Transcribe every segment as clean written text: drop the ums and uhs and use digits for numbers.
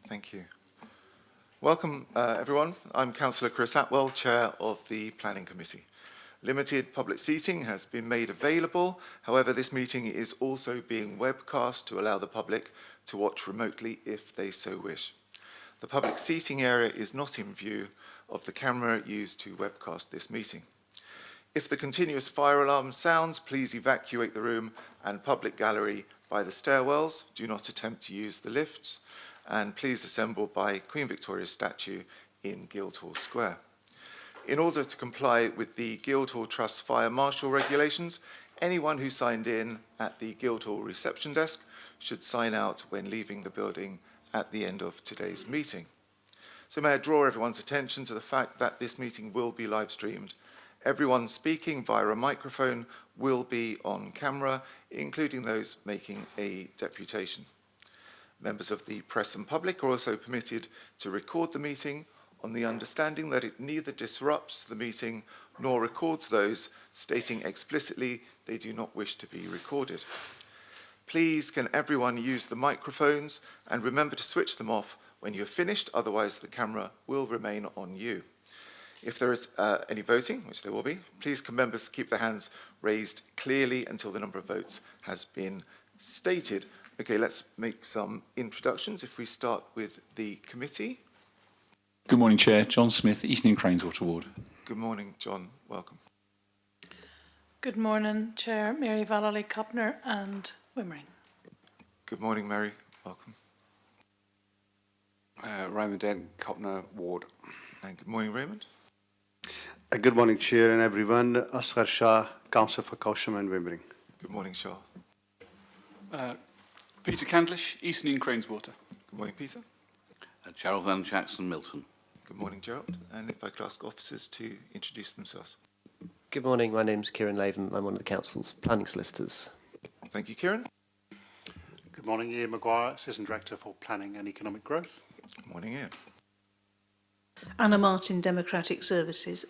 Thank you. Welcome, everyone. I'm Councillor Chris Atwell, Chair of the Planning Committee. Limited public seating has been made available. However, this meeting is also being webcast to allow the public to watch remotely if they so wish. The public seating area is not in view of the camera used to webcast this meeting. If the continuous fire alarm sounds, please evacuate the room and public gallery by the stairwells. Do not attempt to use the lifts. And please assemble by Queen Victoria's statue in Guildhall Square. In order to comply with the Guildhall Trust Fire Marshal regulations, anyone who signed in at the Guildhall reception desk should sign out when leaving the building at the end of today's meeting. So may I draw everyone's attention to the fact that this meeting will be live streamed. Everyone speaking via a microphone will be on camera, including those making a deputation. Members of the press and public are also permitted to record the meeting on the understanding that it neither disrupts the meeting nor records those, stating explicitly they do not wish to be recorded. Please can everyone use the microphones and remember to switch them off when you have finished, otherwise the camera will remain on you. If there is any voting, which there will be, please can members keep their hands raised clearly until the number of votes has been stated. Okay, let's make some introductions. If we start with the committee. Good morning, Chair. John Smith, Eastern Craneswater Ward. Good morning, John. Welcome. Good morning, Chair. Mary Vallely Copner and Wimmering. Good morning, Mary. Welcome. Raymond Dent, Copner Ward. And good morning, Raymond. Good morning, Chair and everyone. Asghar Shah, Councillor for Cowsham and Wimmering. Good morning, Shah. Peter Candlish, Eastern Craneswater. Good morning, Peter. Gerald Van Jackson, Milton. Good morning, Gerald. And if I could ask officers to introduce themselves. Good morning, my name's Kieran Laven. I'm one of the Council's planning solicitors. Thank you, Kieran. Good morning, Ian Maguire, Assistant Director for Planning and Economic Growth. Good morning, Ian. Anna Martin, Democratic Services.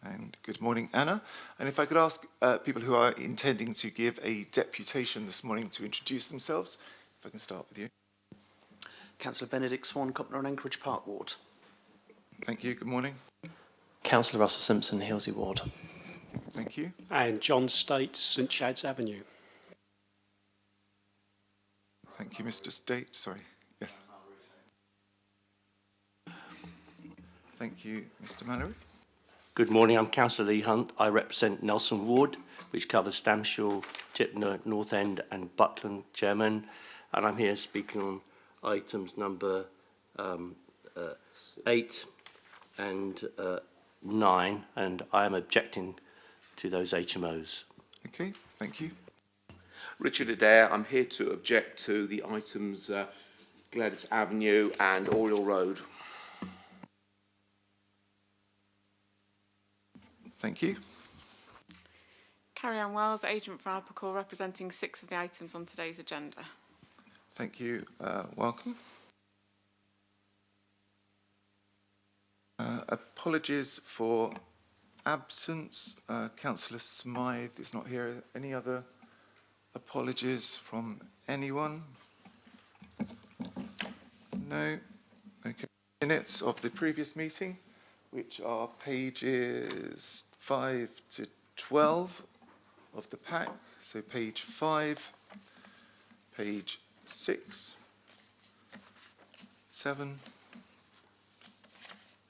And good morning, Anna. And if I could ask people who are intending to give a deputation this morning to introduce themselves, if I can start with you. Councillor Benedict Swan, Copner and Anchorage Park Ward. Thank you. Good morning. Councillor Russell Simpson, Hilsey Ward. Thank you. And John State, St Chad's Avenue. Thank you, Mr. State. Sorry. Yes. Thank you, Mr. Mallory. Good morning, I'm Councillor Lee Hunt. I represent Nelson Ward, which covers Stamshall, Tipner, North End and Buckland, Chairman. And I'm here speaking on items number 8 and 9, and I am objecting to those HMOs. Okay, thank you. Richard Adair, I'm here to object to the items Gladys Avenue and Oriel Road. Thank you. Carrie-Anne Wells, Agent for Alpacor, representing 6 of the items on today's agenda. Thank you. Welcome. Apologies for absence. Councillor Smythe is not here. Any other apologies from anyone? No. Okay. Minutes of the previous meeting, which are pages 5 to 12 of the pack. So page 5, page 6, 7,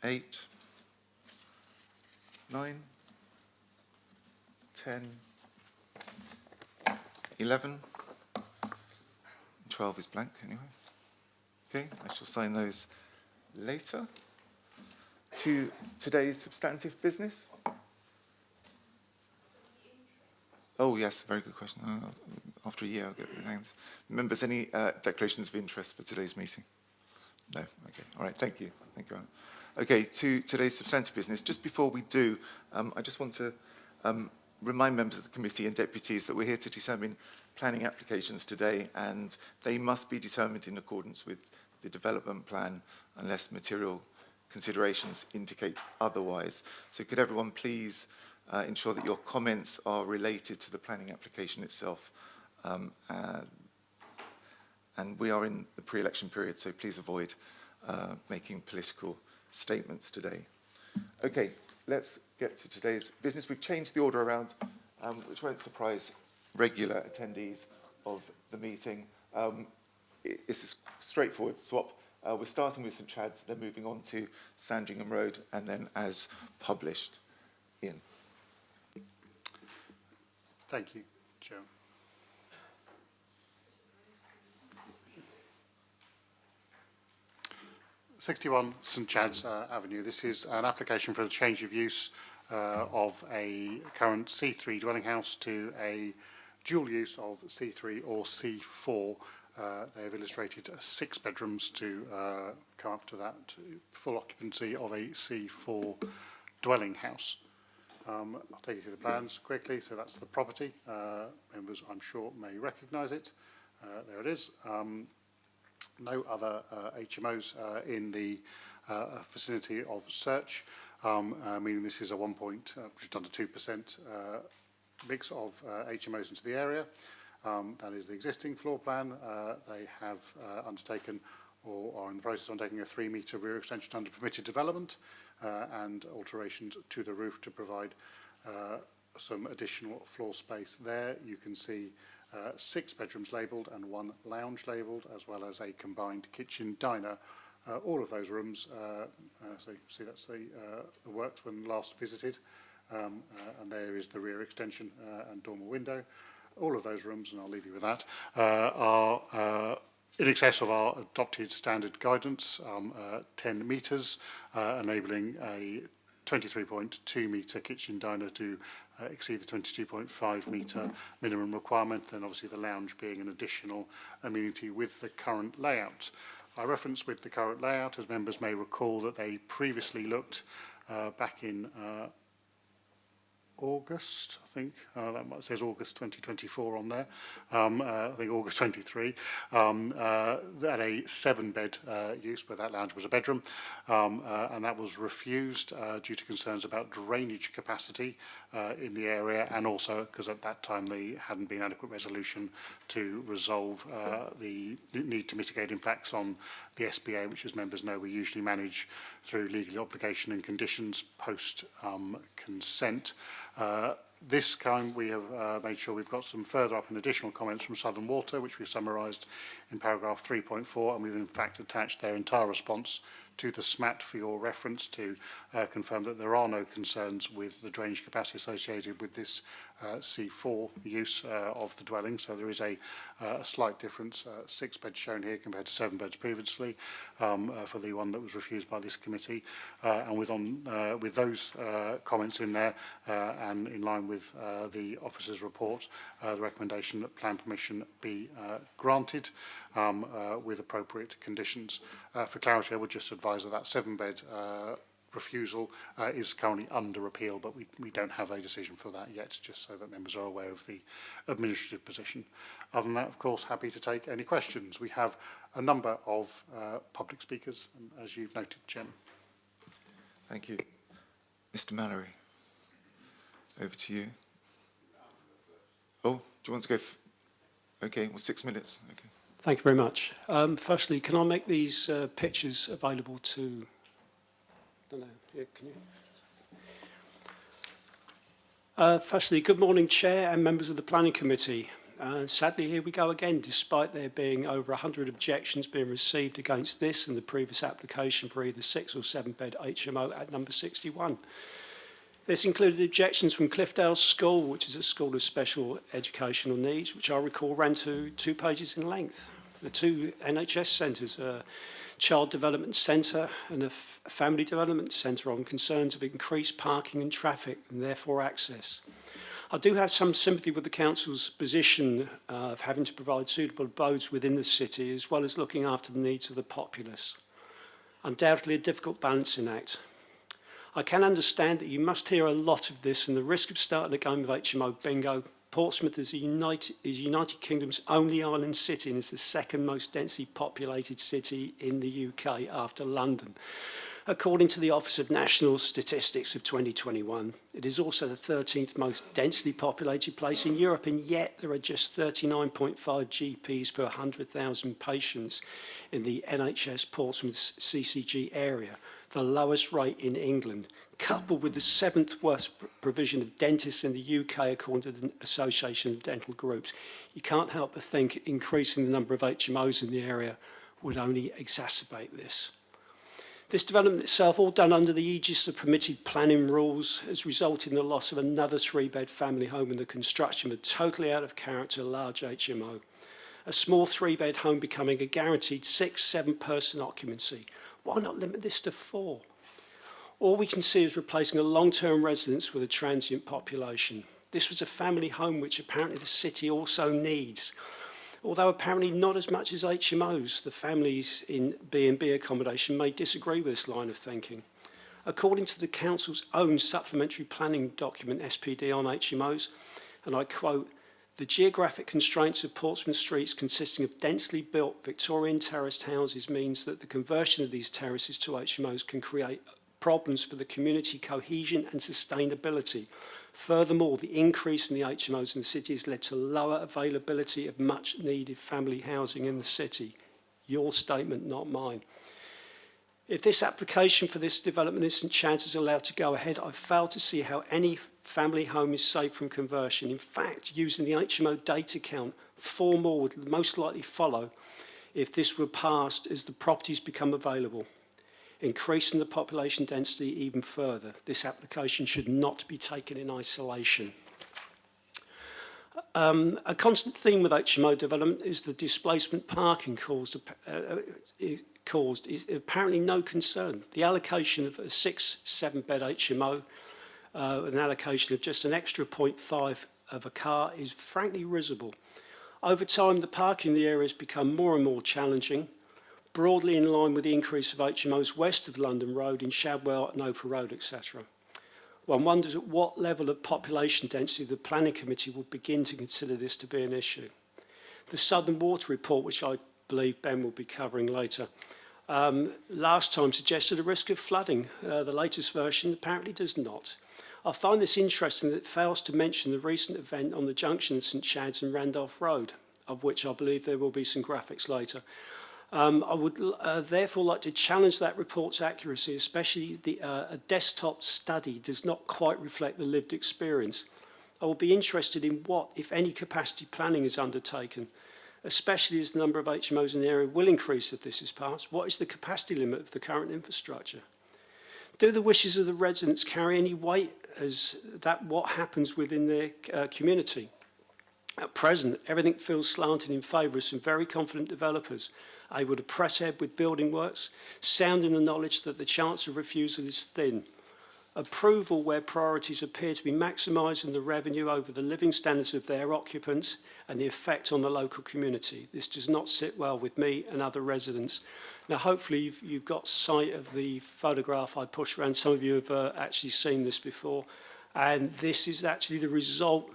8, 9, 10, 11, 12 is blank anyway. Okay, I shall sign those later. To today's substantive business. Oh yes, very good question. After a year I'll get the hang of this. Members, any declarations of interest for today's meeting? No? Okay, all right, thank you. Thank you, Anna. Okay, to today's substantive business. Just before we do, I just want to remind members of the committee and deputies that we're here to determine planning applications today, and they must be determined in accordance with the development plan unless material considerations indicate otherwise. So could everyone please ensure that your comments are related to the planning application itself. And we are in the pre-election period, so please avoid making political statements today. Okay, let's get to today's business. We've changed the order around, which won't surprise regular attendees of the meeting. It's a straightforward swap. We're starting with St Chad's, then moving on to Sandringham Road, and then as published. Ian. Thank you, Joe. '61 St Chad's Avenue. This is an application for a change of use of a current C3 dwelling house to a dual use of C3 or C4. They have illustrated 6 bedrooms to come up to that full occupancy of a C4 dwelling house. I'll take you through the plans quickly. So that's the property. Members, I'm sure, may recognise it. There it is. No other HMOs in the vicinity of search, meaning this is a just under 2% mix of HMOs into the area. That is the existing floor plan. They have undertaken or are in the process of undertaking a 3-metre rear extension under permitted development and alterations to the roof to provide some additional floor space there. You can see 6 bedrooms labelled and 1 lounge labelled, as well as a combined kitchen diner. All of those rooms, so you see that's the works when last visited, and there is the rear extension and dormer window. All of those rooms, and I'll leave you with that, are in excess of our adopted standard guidance, 10 metres, enabling a 23.2 metre kitchen diner to exceed the 22.5 metre minimum requirement, and obviously the lounge being an additional amenity with the current layout. I reference with the current layout, as members may recall, that they previously looked back in August, I think, that says August 2024 on there, I think August 23, at a 7-bed use where that lounge was a bedroom, and that was refused due to concerns about drainage capacity in the area, and also because at that time there hadn't been adequate resolution to resolve the need to mitigate impacts on the SBA, which, as members know, we usually manage through legal obligation and conditions post consent. This time we have made sure we've got some further up and additional comments from Southern Water, which we've summarised in paragraph 3.4, and we've in fact attached their entire response to the SMAT for your reference to confirm that there are no concerns with the drainage capacity associated with this C4 use of the dwelling. So there is a slight difference, 6 beds shown here compared to 7 beds previously for the one that was refused by this committee. And with those comments in there and in line with the officer's report, the recommendation that plan permission be granted with appropriate conditions. For clarity, I would just advise that 7-bed refusal is currently under appeal, but we don't have a decision for that yet, just so that members are aware of the administrative position. Other than that, of course, happy to take any questions. We have a number of public speakers, as you've noted, Chairman. Thank you. Mr. Mallory, over to you. Oh, do you want to go? Okay, well, 6 minutes. Okay. Thank you very much. Firstly, can I make these pictures available to... I don't know, yeah, can you? Firstly, good morning, Chair and members of the Planning Committee. Sadly, here we go again, despite there being over 100 objections being received against this and the previous application for either 6 or 7-bed HMO at number 61. This included objections from Cliffdale School, which is a school of special educational needs, which I recall ran to 2 pages in length. The 2 NHS centres, a Child Development Centre and a Family Development Centre, on concerns of increased parking and traffic and therefore access. I do have some sympathy with the Council's position of having to provide suitable abodes within the city, as well as looking after the needs of the populace. Undoubtedly a difficult balancing act. I can understand that you must hear a lot of this, and the risk of starting a game of HMO bingo. Portsmouth is United Kingdom's only island city and is the 2nd most densely populated city in the UK after London. According to the Office of National Statistics of 2021, it is also the 13th most densely populated place in Europe, and yet there are just 39.5 GPs per 100,000 patients in the NHS Portsmouth CCG area, the lowest rate in England, coupled with the 7th worst provision of dentists in the UK, according to the Association of Dental Groups. You can't help but think increasing the number of HMOs in the area would only exacerbate this. This development itself, all done under the aegis of permitted planning rules, has resulted in the loss of another 3-bed family home and the construction of a totally out of character large HMO. A small 3-bed home becoming a guaranteed 6-7 person occupancy. Why not limit this to 4? All we can see is replacing a long-term residence with a transient population. This was a family home which apparently the city also needs. Although apparently not as much as HMOs, the families in B&B accommodation may disagree with this line of thinking. According to the Council's own supplementary planning document, SPD, on HMOs, and I quote, "The geographic constraints of Portsmouth streets consisting of densely built Victorian terraced houses means that the conversion of these terraces to HMOs can create problems for the community cohesion and sustainability. Furthermore, the increase in the HMOs in the city has led to lower availability of much needed family housing in the city." Your statement, not mine. If this application for this development in St Chad's is allowed to go ahead, I fail to see how any family home is safe from conversion. In fact, using the HMO data count, 4 more would most likely follow if this were passed as the properties become available, increasing the population density even further. This application should not be taken in isolation. A constant theme with HMO development is the displacement parking caused is apparently no concern. The allocation of a 6-7 bed HMO, an allocation of just an extra 0.5 of a car is frankly risible. Over time, the parking in the area has become more and more challenging, broadly in line with the increase of HMOs west of London Road, in Shadwell and Ophir Road, etc. One wonders at what level of population density the Planning Committee will begin to consider this to be an issue. The Southern Water Report, which I believe Ben will be covering later, last time suggested a risk of flooding. The latest version apparently does not. I find this interesting that it fails to mention the recent event on the junction of St Chad's and Randolph Road, of which I believe there will be some graphics later. I would therefore like to challenge that report's accuracy, especially a desktop study does not quite reflect the lived experience. I will be interested in what, if any, capacity planning is undertaken, especially as the number of HMOs in the area will increase if this is passed. What is the capacity limit of the current infrastructure? Do the wishes of the residents carry any weight as that what happens within their community? At present, everything feels slanted in favour of some very confident developers able to press ahead with building works, sound in the knowledge that the chance of refusal is thin. Approval where priorities appear to be maximising the revenue over the living standards of their occupants and the effect on the local community. This does not sit well with me and other residents. Now, hopefully you've got sight of the photograph I pushed around. Some of you have actually seen this before. And this is actually the result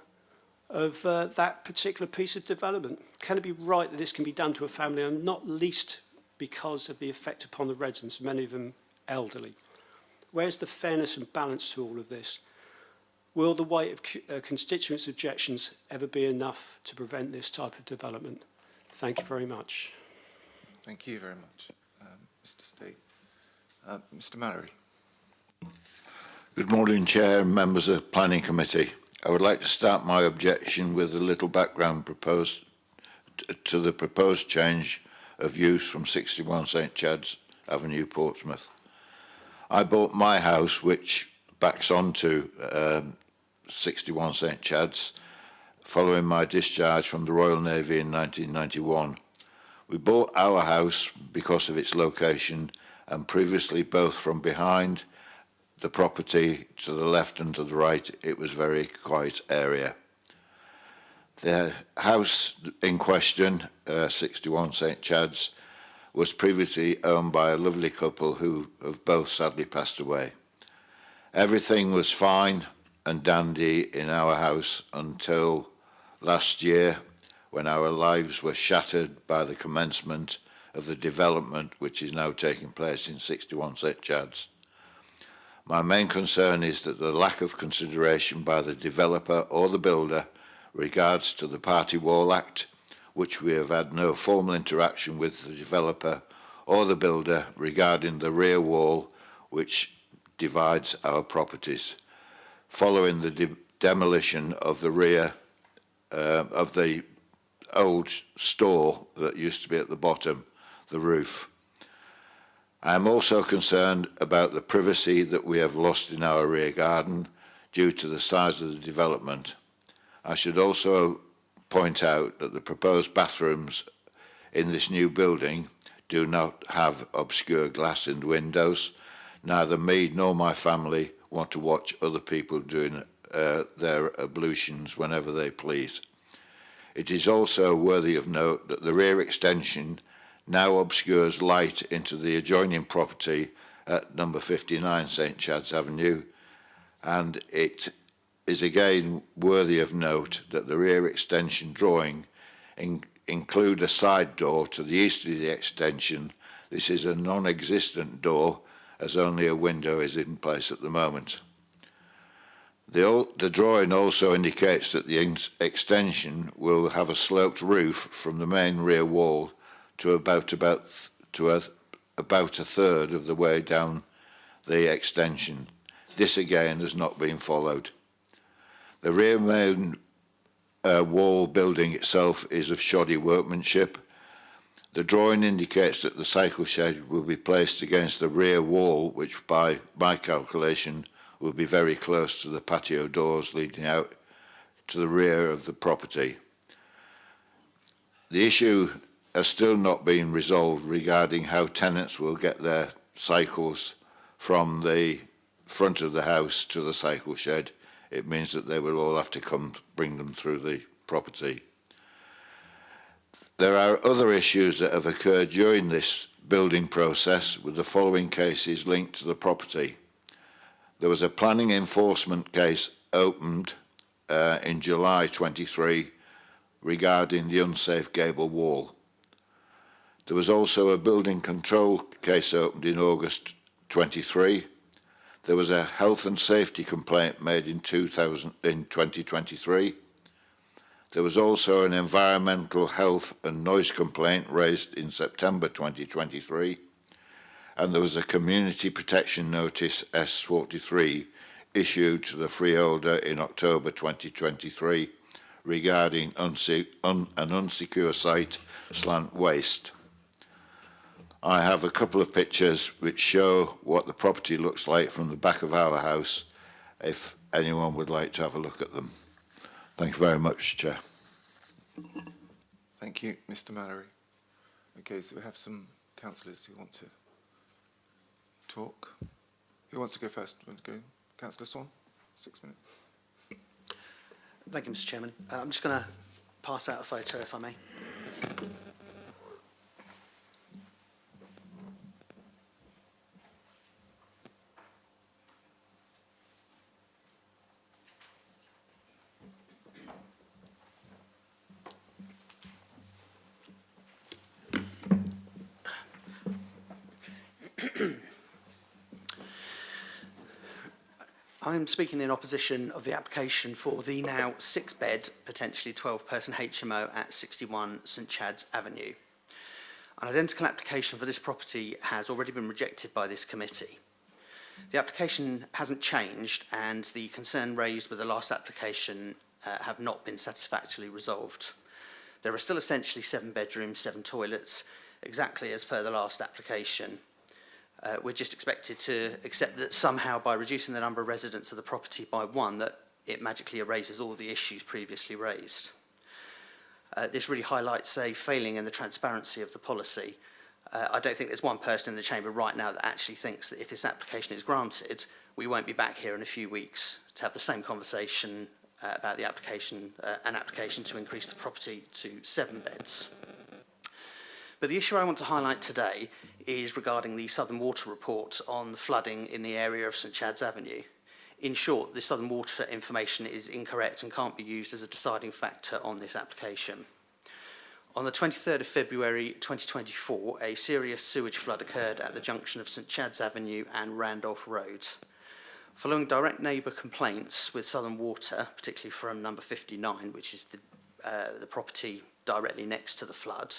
of that particular piece of development. Can it be right that this can be done to a family, and not least because of the effect upon the residents, many of them elderly? Where's the fairness and balance to all of this? Will the weight of constituents' objections ever be enough to prevent this type of development? Thank you very much. Thank you very much, Mr. State. Mr. Mallory. Good morning, Chair and members of the Planning Committee. I would like to start my objection with a little background to the proposed change of use from 61 St Chad's Avenue, Portsmouth. I bought my house, which backs onto 61 St Chad's, following my discharge from the Royal Navy in 1991. We bought our house because of its location, and previously both from behind the property to the left and to the right, it was a very quiet area. The house in question, 61 St Chad's, was previously owned by a lovely couple who have both sadly passed away. Everything was fine and dandy in our house until last year, when our lives were shattered by the commencement of the development which is now taking place in 61 St Chad's. My main concern is that the lack of consideration by the developer or the builder regards to the Party Wall Act, which we have had no formal interaction with the developer or the builder regarding the rear wall which divides our properties, following the demolition of the rear of the old store that used to be at the bottom, the roof. I am also concerned about the privacy that we have lost in our rear garden due to the size of the development. I should also point out that the proposed bathrooms in this new building do not have obscure glass in the windows. Neither me nor my family want to watch other people doing their ablutions whenever they please. It is also worthy of note that the rear extension now obscures light into the adjoining property at number 59 St Chad's Avenue, and it is again worthy of note that the rear extension drawing include a side door to the east of the extension. This is a non-existent door, as only a window is in place at the moment. The drawing also indicates that the extension will have a sloped roof from the main rear wall to about a third of the way down the extension. This again has not been followed. The rear main wall building itself is of shoddy workmanship. The drawing indicates that the cycle shed will be placed against the rear wall, which by my calculation will be very close to the patio doors leading out to the rear of the property. The issue has still not been resolved regarding how tenants will get their cycles from the front of the house to the cycle shed. It means that they will all have to come bring them through the property. There are other issues that have occurred during this building process with the following cases linked to the property. There was a planning enforcement case opened in July 23 regarding the unsafe gable wall. There was also a building control case opened in August 23. There was a health and safety complaint made in 2023. There was also an environmental health and noise complaint raised in September 2023. And there was a community protection notice S43 issued to the freeholder in October 2023 regarding an unsecure site, Slant Waste. I have a couple of pictures which show what the property looks like from the back of our house, if anyone would like to have a look at them. Thank you very much, Chair. Thank you, Mr. Mallory. Okay, so we have some councillors who want to talk. Who wants to go first? Want to go? Councillor Swan, 6 minutes. Thank you, Mr. Chairman. I'm just going to pass out a photo, if I may. I'm speaking in opposition of the application for the now 6-bed, potentially 12-person HMO at 61 St Chad's Avenue. An identical application for this property has already been rejected by this committee. The application hasn't changed, and the concern raised with the last application have not been satisfactorily resolved. There are still essentially 7 bedrooms, 7 toilets, exactly as per the last application. We're just expected to accept that somehow by reducing the number of residents of the property by 1, that it magically erases all the issues previously raised. This really highlights a failing in the transparency of the policy. I don't think there's one person in the chamber right now that actually thinks that if this application is granted, we won't be back here in a few weeks to have the same conversation about the application, an application to increase the property to 7 beds. But the issue I want to highlight today is regarding the Southern Water report on the flooding in the area of St Chad's Avenue. In short, the Southern Water information is incorrect and can't be used as a deciding factor on this application. On the 23rd of February 2024, a serious sewage flood occurred at the junction of St Chad's Avenue and Randolph Road. Following direct neighbour complaints with Southern Water, particularly from number 59, which is the property directly next to the flood,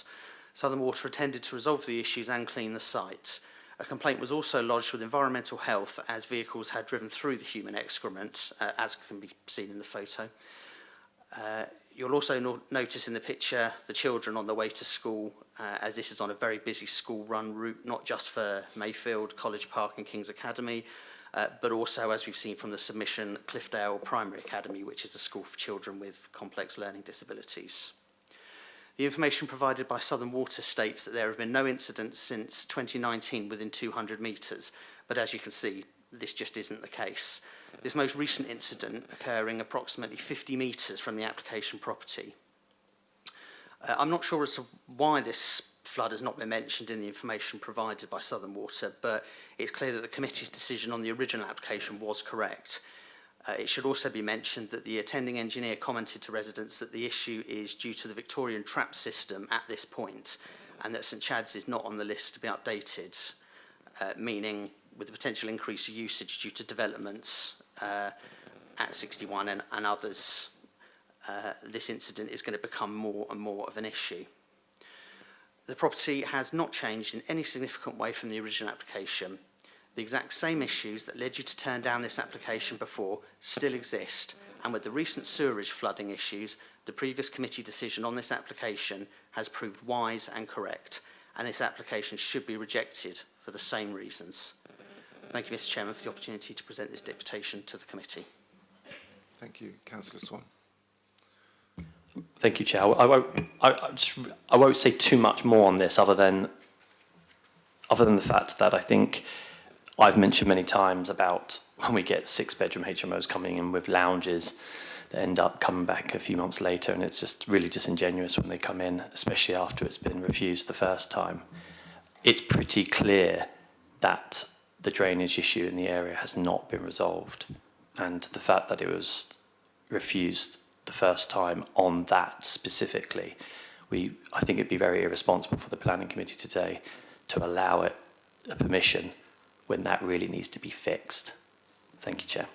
Southern Water attended to resolve the issues and clean the site. A complaint was also lodged with Environmental Health as vehicles had driven through the human excrement, as can be seen in the photo. You'll also notice in the picture the children on the way to school, as this is on a very busy school-run route, not just for Mayfield, College Park and King's Academy, but also, as we've seen from the submission, Cliffdale Primary Academy, which is a school for children with complex learning disabilities. The information provided by Southern Water states that there have been no incidents since 2019 within 200 metres, but as you can see, this just isn't the case. This most recent incident occurring approximately 50 metres from the application property. I'm not sure as to why this flood has not been mentioned in the information provided by Southern Water, but it's clear that the committee's decision on the original application was correct. It should also be mentioned that the attending engineer commented to residents that the issue is due to the Victorian trap system at this point, and that St Chad's is not on the list to be updated, meaning with the potential increase of usage due to developments at 61 and others, this incident is going to become more and more of an issue. The property has not changed in any significant way from the original application. The exact same issues that led you to turn down this application before still exist, and with the recent sewerage flooding issues, the previous committee decision on this application has proved wise and correct, and this application should be rejected for the same reasons. Thank you, Mr Chairman, for the opportunity to present this deputation to the committee. Thank you. Councillor Swan. Thank you, Chair. I won't say too much more on this other than the fact that I think I've mentioned many times about when we get 6-bedroom HMOs coming in with lounges that end up coming back a few months later, and it's just really disingenuous when they come in, especially after it's been refused the first time. It's pretty clear that the drainage issue in the area has not been resolved, and the fact that it was refused the first time on that specifically, I think it'd be very irresponsible for the planning committee today to allow it a permission when that really needs to be fixed. Thank you, Chair.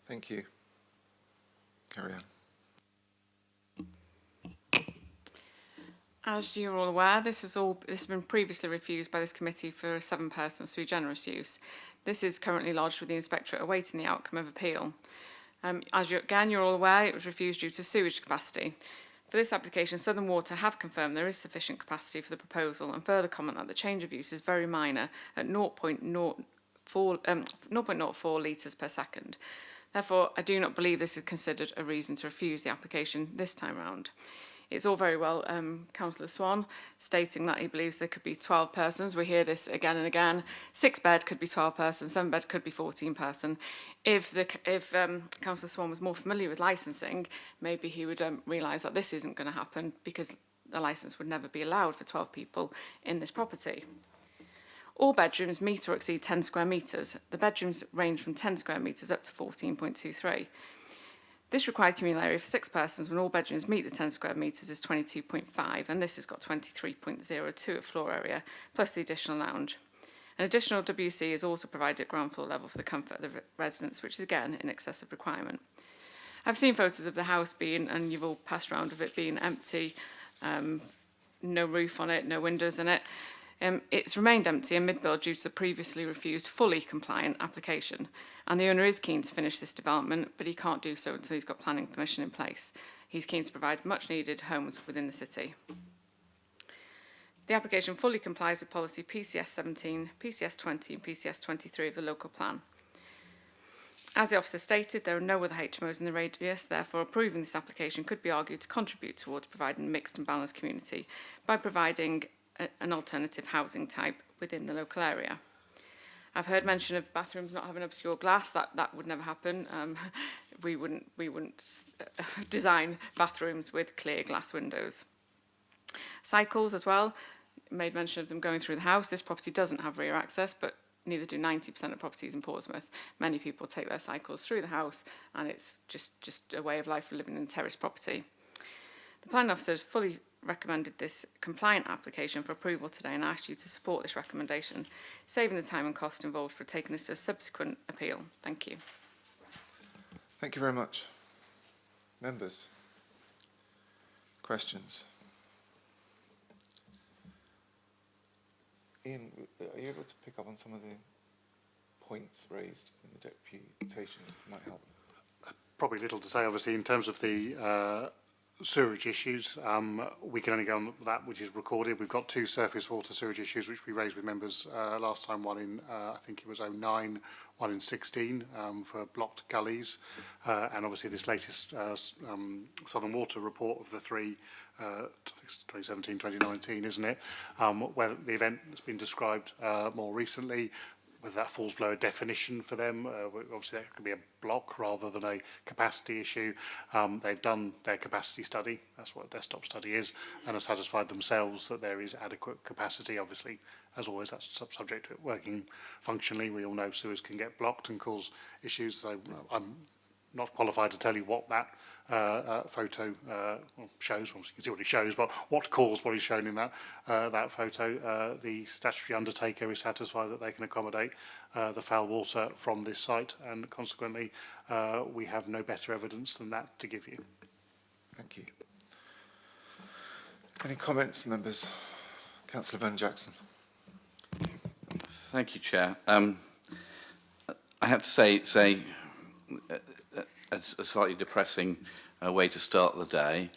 Thank you. Carry on. As you're all aware, this has been previously refused by this committee for 7 persons sui generis use. This is currently lodged with the inspectorate awaiting the outcome of appeal. You're all aware, it was refused due to sewage capacity. For this application, Southern Water have confirmed there is sufficient capacity for the proposal and further comment that the change of use is very minor at 0.04 litres per second. Therefore, I do not believe this is considered a reason to refuse the application this time round. It's all very well Councillor Swan stating that he believes there could be 12 persons. We hear this again and again. 6-bed could be 12 persons, 7-bed could be 14 person. If Councillor Swan was more familiar with licensing, maybe he would realise that this isn't going to happen because the licence would never be allowed for 12 people in this property. All bedrooms meet or exceed 10 square metres. The bedrooms range from 10 square metres up to 14.23. This required communal area for 6 persons when all bedrooms meet the 10 square metres is 22.5, and this has got 23.02 at floor area, plus the additional lounge. An additional WC is also provided at ground floor level for the comfort of the residents, which is again in excess of requirement. I've seen photos of the house being, and you've all passed around of it being empty, no roof on it, no windows in it. It's remained empty and mid-build due to the previously refused fully compliant application, and the owner is keen to finish this development, but he can't do so until he's got planning permission in place. He's keen to provide much needed homes within the city. The application fully complies with policy PCS 17, PCS 20 and PCS 23 of the local plan. As the officer stated, there are no other HMOs in the radius, therefore approving this application could be argued to contribute towards providing a mixed and balanced community by providing an alternative housing type within the local area. I've heard mention of bathrooms not having obscure glass. That would never happen. We wouldn't design bathrooms with clear glass windows. Cycles as well, made mention of them going through the house. This property doesn't have rear access, but neither do 90% of properties in Portsmouth. Many people take their cycles through the house, and it's just a way of life for living in terrace property. The planning officer has fully recommended this compliant application for approval today, and I ask you to support this recommendation, saving the time and cost involved for taking this to a subsequent appeal. Thank you. Thank you very much. Members? Questions? Ian, are you able to pick up on some of the points raised in the deputations? It might help. Probably little to say, obviously, in terms of the sewerage issues. We can only go on that which is recorded. We've got 2 surface water sewerage issues which we raised with members last time, one in, I think it was 09, one in 16 for blocked gullies. And obviously this latest Southern Water report of the 3, 2017, 2019, isn't it? Where the event has been described more recently, whether that falls below a definition for them. Obviously that could be a block rather than a capacity issue. They've done their capacity study, that's what a desktop study is, and have satisfied themselves that there is adequate capacity. Obviously, as always, that's subject to it working functionally. We all know sewers can get blocked and cause issues, so I'm not qualified to tell you what that photo shows. Obviously, you can see what it shows, but what caused what is shown in that that photo. The statutory undertaker is satisfied that they can accommodate the foul water from this site, and consequently, we have no better evidence than that to give you. Thank you. Any comments, members? Councillor Van Jackson. Thank you, Chair. I have to say it's a slightly depressing way to start the day,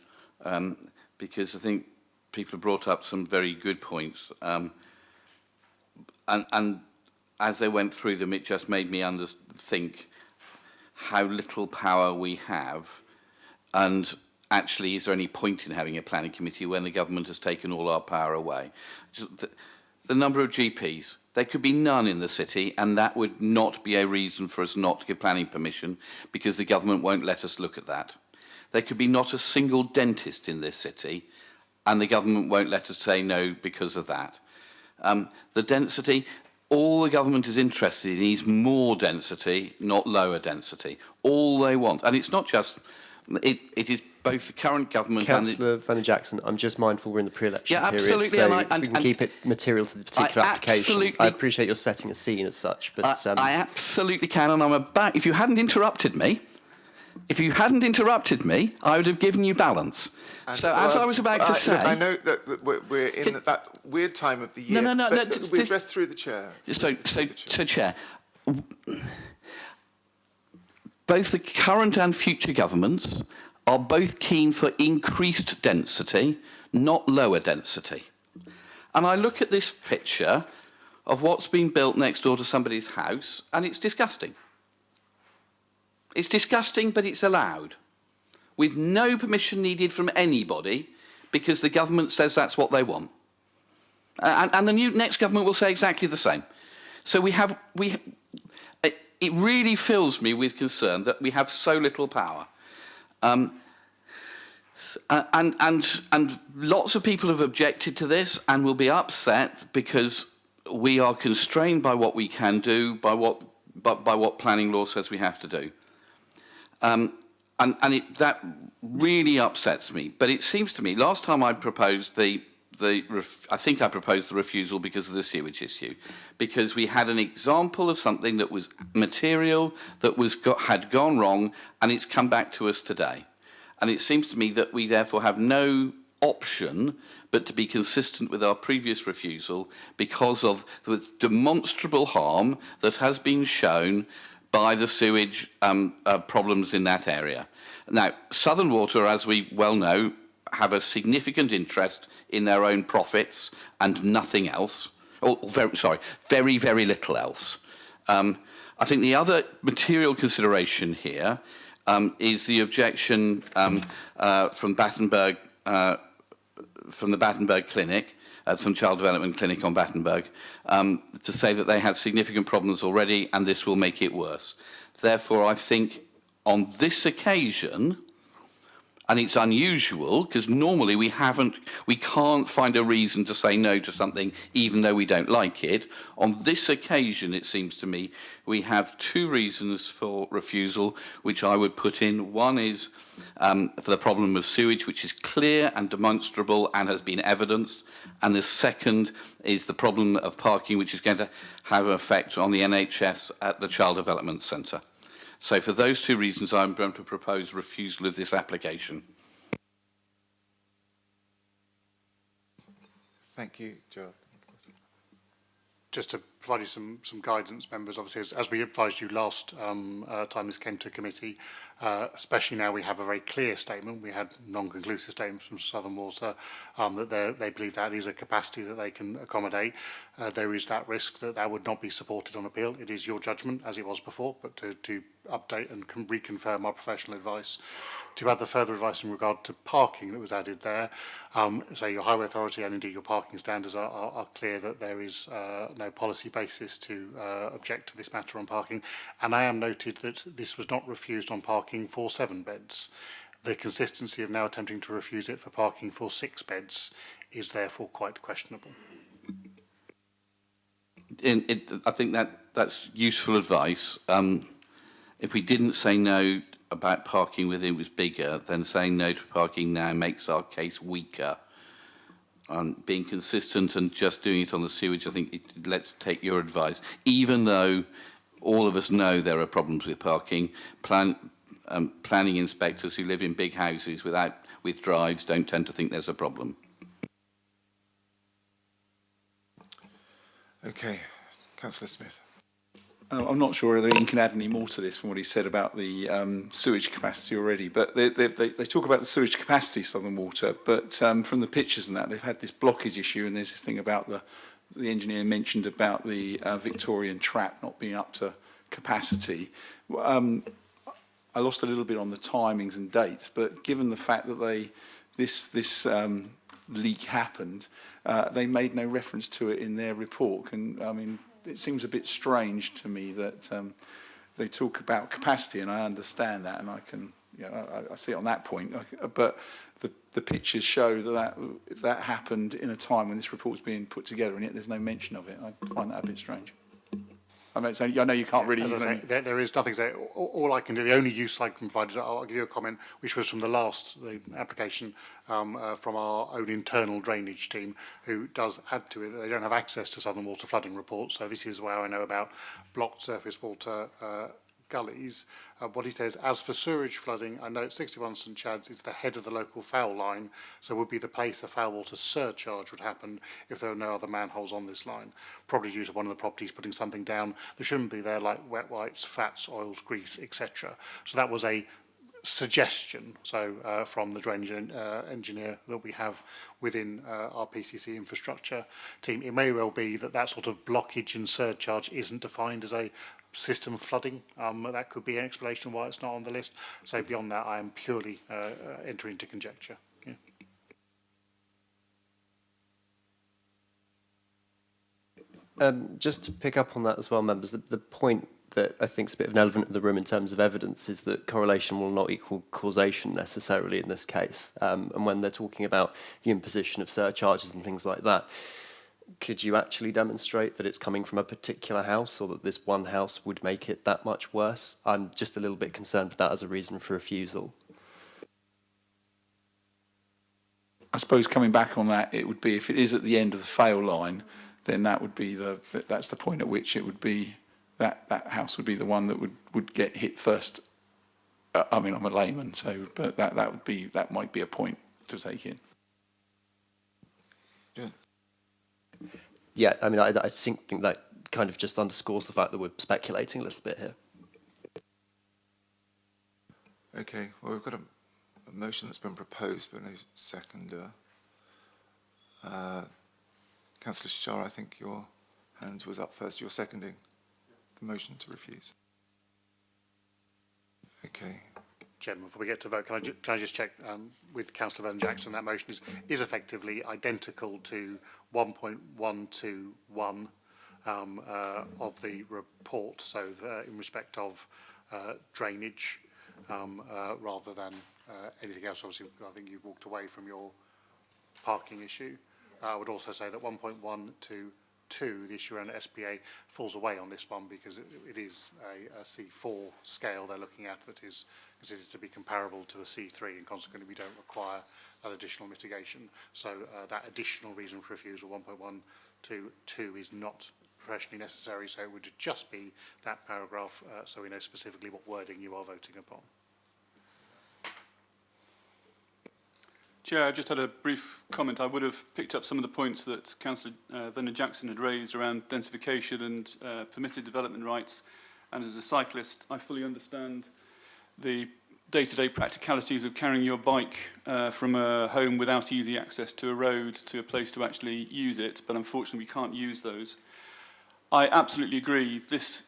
because I think people have brought up some very good points, and as they went through them, it just made me think how little power we have, and actually, is there any point in having a planning committee when the government has taken all our power away? The number of GPs, there could be none in the city, and that would not be a reason for us not to give planning permission, because the government won't let us look at that. There could be not a single dentist in this city, and the government won't let us say no because of that. The density, all the government is interested in is more density, not lower density. All they want, and it's not just, it is both the current government Councillor Van Jackson, I'm just mindful we're in the pre-election period, absolutely, so if we can keep it material to the particular application. I appreciate your setting a scene as such, but I absolutely can, and I'm about. If you hadn't interrupted me, I would have given you balance. And, so, as I was about to say, look, I know that we're in that weird time of the year. No. We address through the chair. So, Chair. Both the current and future governments are both keen for increased density, not lower density. And I look at this picture of what's been built next door to somebody's house, and it's disgusting. It's disgusting, but it's allowed, with no permission needed from anybody, because the government says that's what they want. And the next government will say exactly the same. So it really fills me with concern that we have so little power. And lots of people have objected to this and will be upset because we are constrained by what we can do, by what planning law says we have to do. That really upsets me. But it seems to me, last time I proposed I think I proposed the refusal because of the sewage issue, because we had an example of something that was material, that had gone wrong, and it's come back to us today. And it seems to me that we therefore have no option but to be consistent with our previous refusal because of the demonstrable harm that has been shown by the sewage problems in that area. Now, Southern Water, as we well know, have a significant interest in their own profits and nothing else. Very, very little else. I think the other material consideration here is the objection from Battenberg, from the Battenberg Clinic, from Child Development Clinic on Battenberg, to say that they have significant problems already and this will make it worse. Therefore, I think on this occasion, And it's unusual because normally we can't find a reason to say no to something even though we don't like it. On this occasion, it seems to me, we have two reasons for refusal, which I would put in. One is for the problem of sewage, which is clear and demonstrable and has been evidenced. And the second is the problem of parking, which is going to have an effect on the NHS at the Child Development Centre. So for those two reasons, I'm going to propose refusal of this application. Thank you, Gerard. Just to provide you some guidance, members, obviously, as we advised you last time this came to committee, especially now we have a very clear statement. We had non-conclusive statements from Southern Water that they believe that is a capacity that they can accommodate. There is that risk that that would not be supported on appeal. It is your judgment, as it was before, but to update and reconfirm our professional advice. To add the further advice in regard to parking that was added there, so your Highway Authority and indeed your parking standards are clear that there is no policy basis to object to this matter on parking. And I am noted that this was not refused on parking for 7 beds. The consistency of now attempting to refuse it for parking for 6 beds is therefore quite questionable. I think that's useful advice. If we didn't say no about parking when it was bigger, then saying no to parking now makes our case weaker. Being consistent and just doing it on the sewage, I think let's take your advice. Even though all of us know there are problems with parking, planning inspectors who live in big houses with drives don't tend to think there's a problem. Okay, Councillor Smith. I'm not sure whether Ian can add any more to this from what he said about the sewage capacity already, but they talk about the sewage capacity, Southern Water, but from the pictures and that, they've had this blockage issue, and there's this thing about the engineer mentioned about the Victorian trap not being up to capacity. I lost a little bit on the timings and dates, but given the fact that this leak happened, they made no reference to it in their report. It seems a bit strange to me that they talk about capacity, and I understand that, and I see it on that point. But the pictures show that happened in a time when this report was being put together, and yet there's no mention of it. I find that a bit strange. I know you can't really. As I say, there is nothing to say. All I can do, the only use I can provide is I'll give you a comment, which was from the application from our own internal drainage team, who does add to it that they don't have access to Southern Water flooding reports. So this is where I know about blocked surface water gullies. What he says, as for sewerage flooding, I note 61 St Chad's is the head of the local foul line, so would be the place a foul water surcharge would happen if there are no other manholes on this line. Probably due to one of the properties putting something down that shouldn't be there, like wet wipes, fats, oils, grease, etc. So that was a suggestion from the drainage engineer that we have within our PCC infrastructure team. It may well be that sort of blockage and surcharge isn't defined as a system of flooding. That could be an explanation why it's not on the list. So beyond that, I am purely entering into conjecture. Yeah. Just to pick up on that as well, members, the point that I think is a bit of an elephant in the room in terms of evidence is that correlation will not equal causation necessarily in this case. And when they're talking about the imposition of surcharges and things like that, could you actually demonstrate that it's coming from a particular house, or that this one house would make it that much worse? I'm just a little bit concerned with that as a reason for refusal. I suppose coming back on that, it would be if it is at the end of the fail line, then that would be that's the point at which it would be that house would be the one that would get hit first. I'm a layman, so but that might be a point to take in. Yeah, I think that kind of just underscores the fact that we're speculating a little bit here. Okay, well, we've got a motion that's been proposed, but no seconder. Councillor Shah, I think your hand was up first. You're seconding the motion to refuse. Okay. Chairman, before we get to vote, can I just check with Councillor Vernon Jackson, that motion is effectively identical to 1.121 of the report, so in respect of drainage. rather than anything else. Obviously, I think you've walked away from your parking issue. I would also say that 1.1 to 2, the issue around SPA, falls away on this one because it is a C4 scale they're looking at that is considered to be comparable to a C3, and consequently we don't require that additional mitigation. So that additional reason for refusal, 1.1 to 2, is not professionally necessary, so it would just be that paragraph, so we know specifically what wording you are voting upon. Chair, I just had a brief comment. I would have picked up some of the points that Councillor Vernon Jackson had raised around densification and permitted development rights. And as a cyclist, I fully understand the day-to-day practicalities of carrying your bike from a home without easy access to a road to a place to actually use it, but unfortunately we can't use those. I absolutely agree this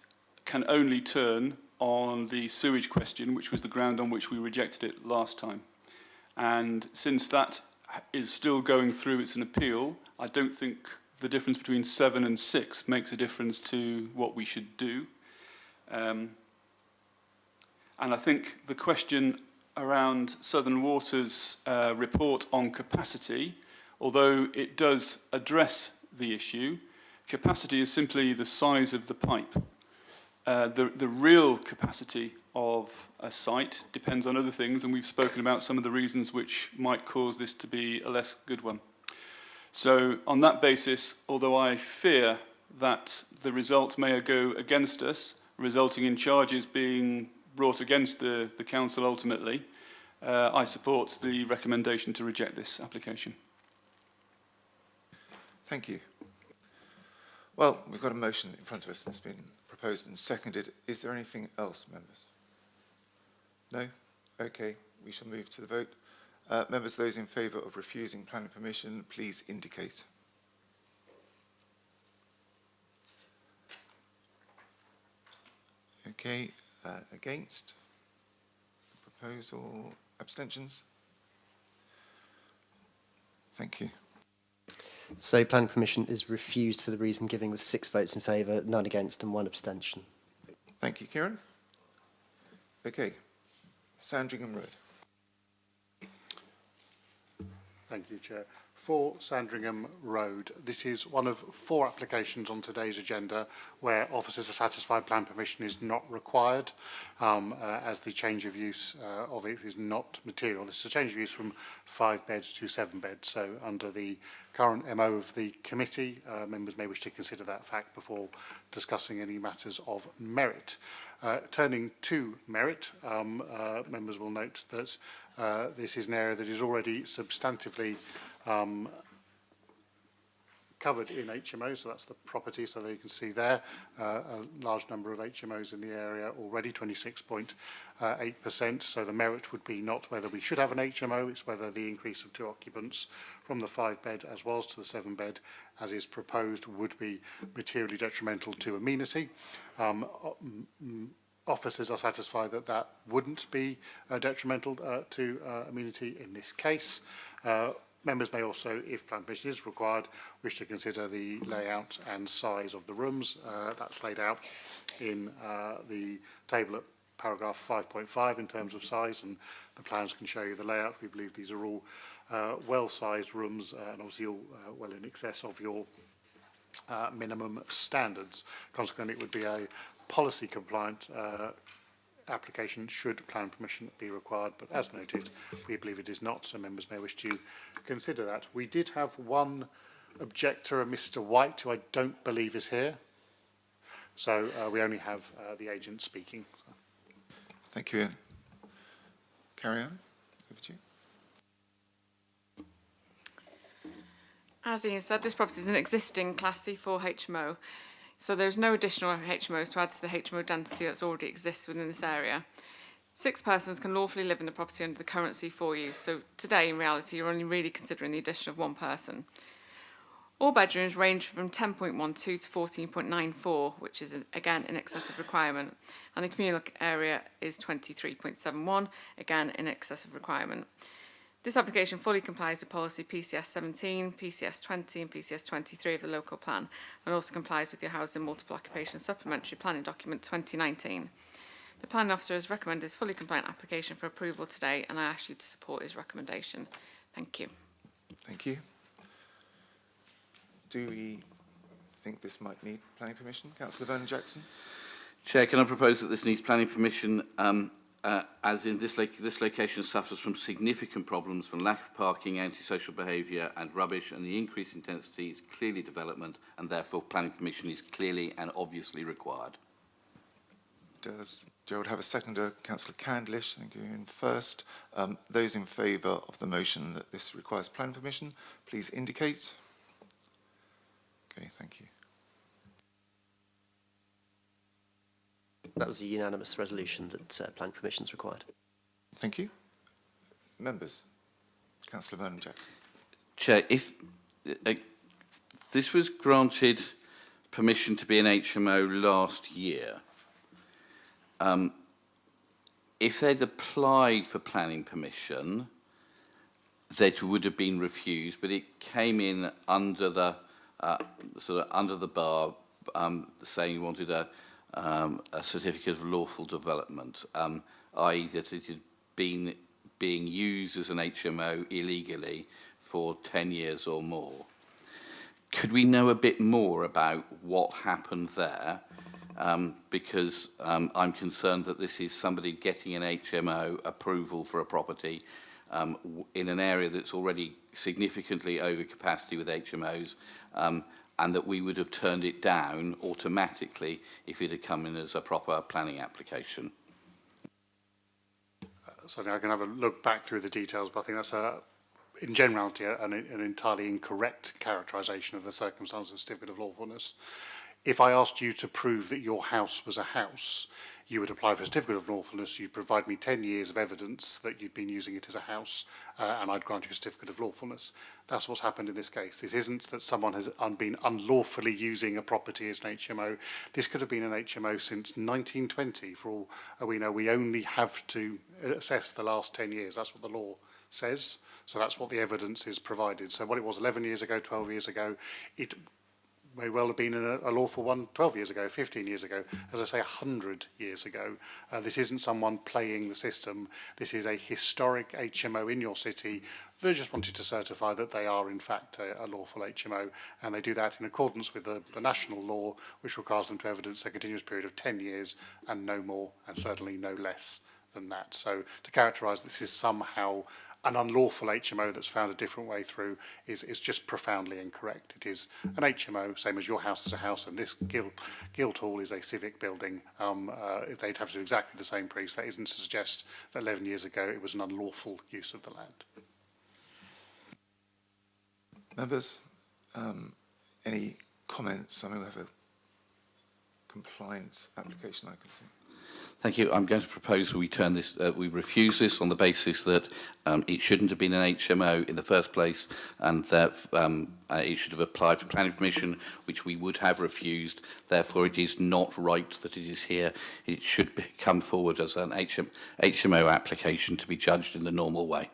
can only turn on the sewage question, which was the ground on which we rejected it last time. And since that is still going through, it's an appeal, I don't think the difference between 7 and 6 makes a difference to what we should do. And I think the question around Southern Water's report on capacity, although it does address the issue, capacity is simply the size of the pipe. The real capacity of a site depends on other things, and we've spoken about some of the reasons which might cause this to be a less good one. So on that basis, although I fear that the result may go against us, resulting in charges being brought against the council ultimately, I support the recommendation to reject this application. Thank you. Well, we've got a motion in front of us that's been proposed and seconded. Is there anything else, members? No? Okay, we shall move to the vote. Members, those in favour of refusing planning permission, please indicate. Okay, against the proposal, abstentions? Thank you. So planning permission is refused for the reason given, with 6 votes in favour, none against and 1 abstention. Thank you, Kieran. Okay, Sandringham Road. Thank you, Chair. For Sandringham Road, this is one of 4 applications on today's agenda where officers are satisfied plan permission is not required, as the change of use of it is not material. This is a change of use from 5 beds to 7 beds. So under the current MO of the committee, members may wish to consider that fact before discussing any matters of merit. Turning to merit, members will note that this is an area that is already substantively covered in HMO, so that's the property, so there you can see there a large number of HMOs in the area already, 26.8%. So the merit would be not whether we should have an HMO, it's whether the increase of 2 occupants from the 5 bed as was to the 7 bed as is proposed would be materially detrimental to amenity. Officers are satisfied that that wouldn't be detrimental to amenity in this case. Members may also, if plan permission is required, wish to consider the layout and size of the rooms. That's laid out in the table at paragraph 5.5 in terms of size, and the plans can show you the layout. We believe these are all well-sized rooms and obviously all well in excess of your minimum standards. Consequently, it would be a policy compliant application should plan permission be required, but as noted, we believe it is not, so members may wish to consider that. We did have one objector, Mr. White, who I don't believe is here, so we only have the agent speaking. So. Thank you, Ian. Carry on, over to you. As Ian said, this property is an existing Class C4 HMO, so there's no additional HMOs to add to the HMO density that's already exists within this area. 6 persons can lawfully live in the property under the current C4 use, so today, in reality, you're only really considering the addition of 1 person. All bedrooms range from 10.12 to 14.94, which is, again, in excess of requirement, and the communal area is 23.71, again, in excess of requirement. This application fully complies with policy PCS 17, PCS 20 and PCS 23 of the local plan, and also complies with your housing multiple occupation supplementary planning document 2019. The planning officer has recommended his fully compliant application for approval today, and I ask you to support his recommendation. Thank you. Thank you. Do we think this might need planning permission? Councillor Vernon-Jackson? Chair, can I propose that this needs planning permission, as in this location suffers from significant problems from lack of parking, antisocial behaviour and rubbish, and the increased intensity is clearly development, and therefore planning permission is clearly and obviously required. Does Gerald have a seconder? Councillor Candlish, thank you. In first, those in favour of the motion that this requires planning permission, please indicate. Okay, thank you. That was a unanimous resolution that planning permission is required. Thank you. Members, Councillor Vernon-Jackson. Chair, if this was granted permission to be an HMO last year, if they'd applied for planning permission, that would have been refused, but it came in under the under the bar, saying you wanted a certificate of lawful development, i.e. that it had been being used as an HMO illegally for 10 years or more. Could we know a bit more about what happened there? Because I'm concerned that this is somebody getting an HMO approval for a property in an area that's already significantly over capacity with HMOs, and that we would have turned it down automatically if it had come in as a proper planning application. So I can have a look back through the details, but I think that's in generality an entirely incorrect characterisation of the circumstances of certificate of lawfulness. If I asked you to prove that your house was a house, you would apply for a certificate of lawfulness, you'd provide me 10 years of evidence that you'd been using it as a house, and I'd grant you a certificate of lawfulness. That's what's happened in this case. This isn't that someone has been unlawfully using a property as an HMO. This could have been an HMO since 1920. For all we know, we only have to assess the last 10 years. That's what the law says. So that's what the evidence is provided. So what it was 11 years ago, 12 years ago, it may well have been a lawful one 12 years ago, 15 years ago, as I say, 100 years ago. This isn't someone playing the system. This is a historic HMO in your city. They just wanted to certify that they are, in fact, a lawful HMO, and they do that in accordance with the national law, which requires them to evidence a continuous period of 10 years and no more, and certainly no less than that. So to characterise this is somehow an unlawful HMO that's found a different way through is just profoundly incorrect. It is an HMO, same as your house is a house, and this Guildhall is a civic building. They'd have to do exactly the same piece. That isn't to suggest that 11 years ago it was an unlawful use of the land. Members, any comments? I mean, we have a compliant application, I can see. Thank you. I'm going to propose we turn this, we refuse this on the basis that it shouldn't have been an HMO in the first place, and that it should have applied for planning permission, which we would have refused. Therefore, it is not right that it is here. It should come forward as an HMO application to be judged in the normal way.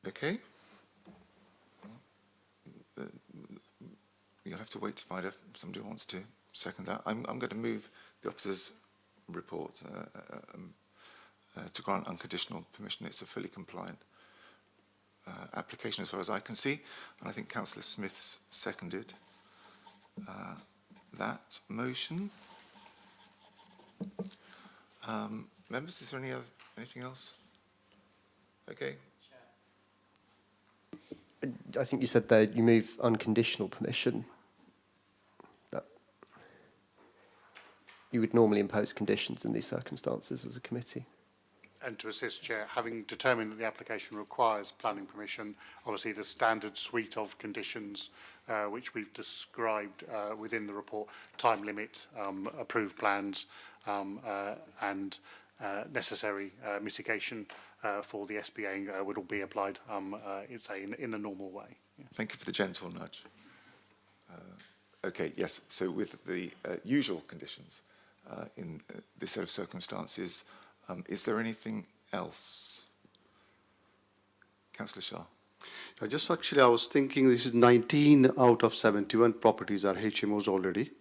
Okay. You'll have to wait to find if somebody wants to second that. I'm going to move the officer's report to grant unconditional permission. It's a fully compliant application as far as I can see, and I think Councillor Smith's seconded that motion. Members, is there anything else? Okay. I think you said there you move unconditional permission. That you would normally impose conditions in these circumstances as a committee. And to assist, Chair, having determined that the application requires planning permission, obviously the standard suite of conditions which we've described within the report, time limit, approved plans, and necessary mitigation for the SBA would all be applied in the normal way. Yeah. Thank you for the gentle nudge. Okay, yes, so with the usual conditions in this set of circumstances, is there anything else? Councillor Shah. I was thinking this is 19 out of 71 properties are HMOs already.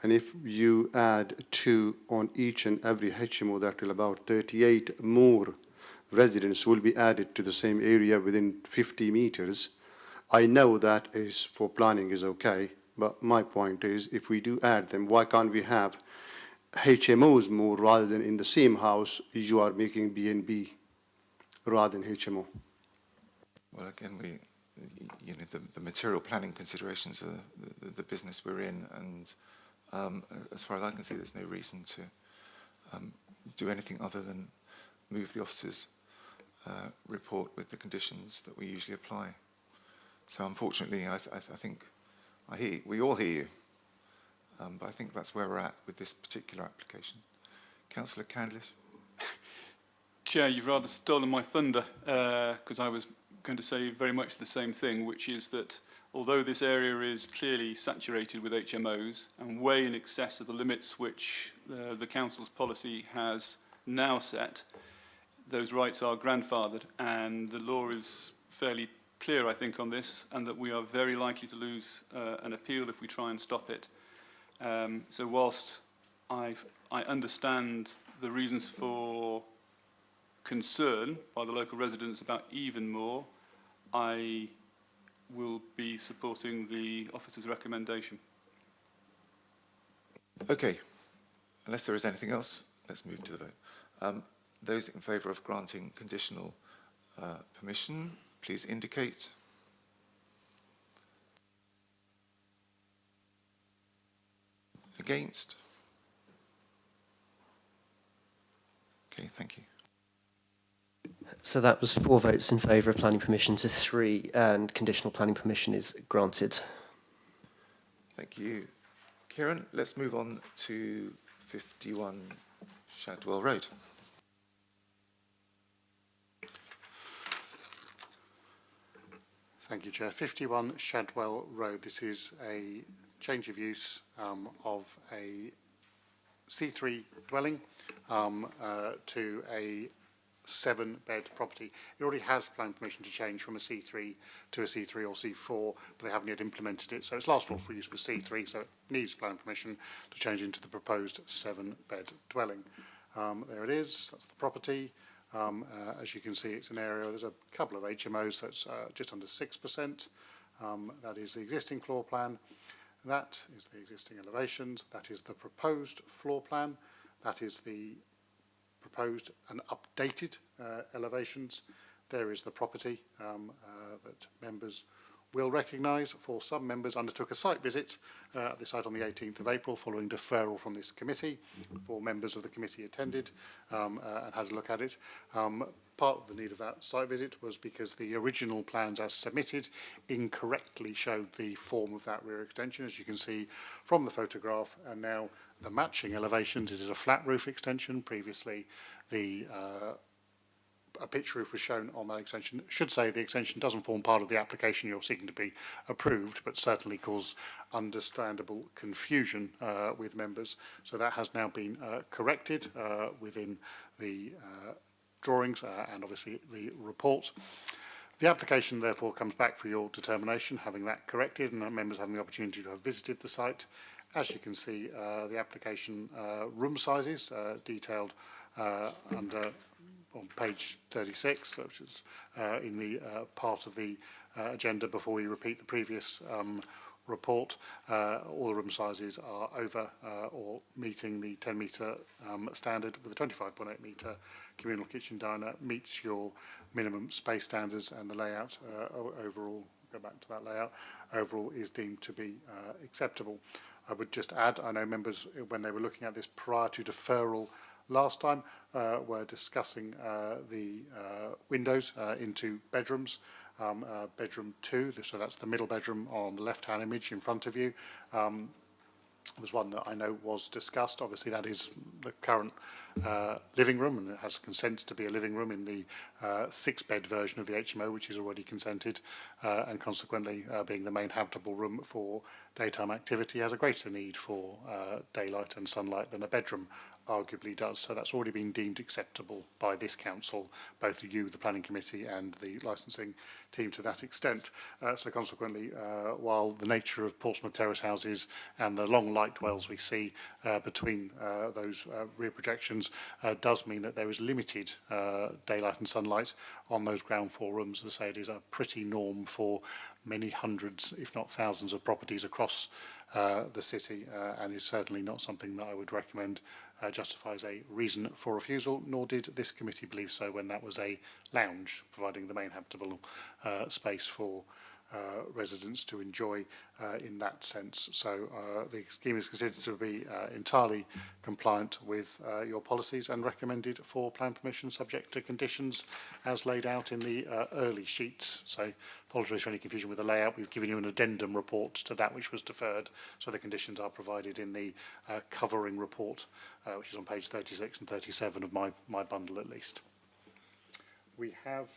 And if you add 2 on each and every HMO, that will about 38 more residents will be added to the same area within 50 meters. I know that is for planning is okay, but my point is if we do add them, why can't we have HMOs more rather than in the same house you are making B&B rather than HMO? Well, again, the material planning considerations are the business we're in, and as far as I can see, there's no reason to do anything other than move the officer's report with the conditions that we usually apply. So unfortunately, I think we all hear you, but I think that's where we're at with this particular application. Councillor Candlish. Chair, you've rather stolen my thunder, because I was going to say very much the same thing, which is that although this area is clearly saturated with HMOs and way in excess of the limits which the Council's policy has now set, those rights are grandfathered, and the law is fairly clear, I think, on this, and that we are very likely to lose an appeal if we try and stop it. So whilst I understand the reasons for concern by the local residents about even more, I will be supporting the officer's recommendation. Okay, unless there is anything else, let's move to the vote. Those in favour of granting conditional permission, please indicate. Against? Okay, thank you. So that was 4 votes in favour of planning permission to 3, and conditional planning permission is granted. Thank you. Kieran, let's move on to 51 Shadwell Road. Thank you, Chair. 51 Shadwell Road. This is a change of use of a C3 dwelling to a 7-bed property. It already has planning permission to change from a C3 to a C3 or C4, but they haven't yet implemented it. So its last lawful use was C3, so it needs planning permission to change into the proposed 7-bed dwelling. There it is. That's the property. As you can see, it's an area, there's a couple of HMOs, that's just under 6%. That is the existing floor plan. That is the existing elevations. That is the proposed floor plan. That is the proposed and updated elevations. There is the property that members will recognise. For some members undertook a site visit at the site on the 18th of April following deferral from this committee. 4 members of the committee attended and had a look at it. Part of the need of that site visit was because the original plans as submitted incorrectly showed the form of that rear extension, as you can see from the photograph, and now the matching elevations. It is a flat roof extension. Previously a pitch roof was shown on that extension. Should say the extension doesn't form part of the application you're seeking to be approved, but certainly cause understandable confusion with members. So that has now been corrected within the drawings and obviously the report. The application therefore comes back for your determination, having that corrected and members having the opportunity to have visited the site. As you can see, the application room sizes detailed on page 36, which is in the part of the agenda before we repeat the previous report. All the room sizes are over or meeting the 10-metre standard, with a 25.8 metre communal kitchen diner meets your minimum space standards, and the layout overall, go back to that layout, overall is deemed to be acceptable. I would just add, I know members, when they were looking at this prior to deferral last time, were discussing the windows into bedrooms. Bedroom 2, so that's the middle bedroom on the left-hand image in front of you, was one that I know was discussed. Obviously, that is the current living room, and it has consent to be a living room in the 6-bed version of the HMO, which is already consented, and consequently being the main habitable room for daytime activity has a greater need for daylight and sunlight than a bedroom arguably does. So that's already been deemed acceptable by this council, both you, the planning committee, and the licensing team to that extent. So consequently, while the nature of Portsmouth Terrace houses and the long light wells we see between those rear projections does mean that there is limited daylight and sunlight on those ground floor rooms. As I say, it is a pretty norm for many hundreds, if not thousands, of properties across the city, and is certainly not something that I would recommend justifies a reason for refusal, nor did this committee believe so when that was a lounge, providing the main habitable space for residents to enjoy in that sense. So the scheme is considered to be entirely compliant with your policies and recommended for plan permission subject to conditions as laid out in the early sheets. So apologies for any confusion with the layout. We've given you an addendum report to that which was deferred. So the conditions are provided in the covering report, which is on page 36 and 37 of my bundle at least. We have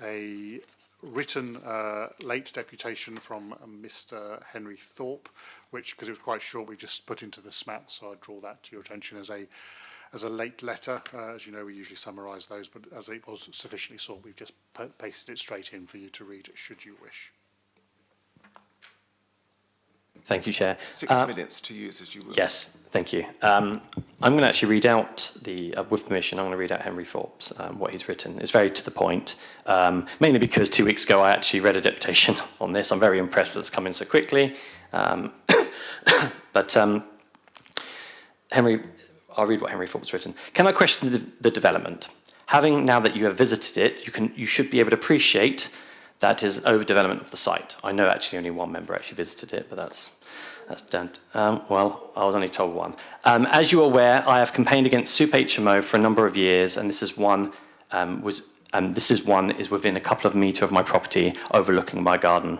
a written late deputation from Mr. Henry Thorpe, which, because it was quite short, we just put into the SMAT, so I draw that to your attention as a late letter. As you know, we usually summarise those, but as it was sufficiently short, we've just pasted it straight in for you to read, should you wish. Thank you, Chair. 6 minutes to use as you will. Yes, thank you. I'm going to actually read out with permission, I'm going to read out Henry Thorpe's, what he's written. It's very to the point, mainly because 2 weeks ago I actually read a deputation on this. I'm very impressed that it's come in so quickly. But Henry, I'll read what Henry Thorpe's written. Can I question the development? Having, now that you have visited it, you should be able to appreciate that is overdevelopment of the site. I know actually only one member actually visited it, but that's done. Well, I was only told one. As you are aware, I have campaigned against Soup HMO for a number of years, and this is one is within a couple of metres of my property, overlooking my garden.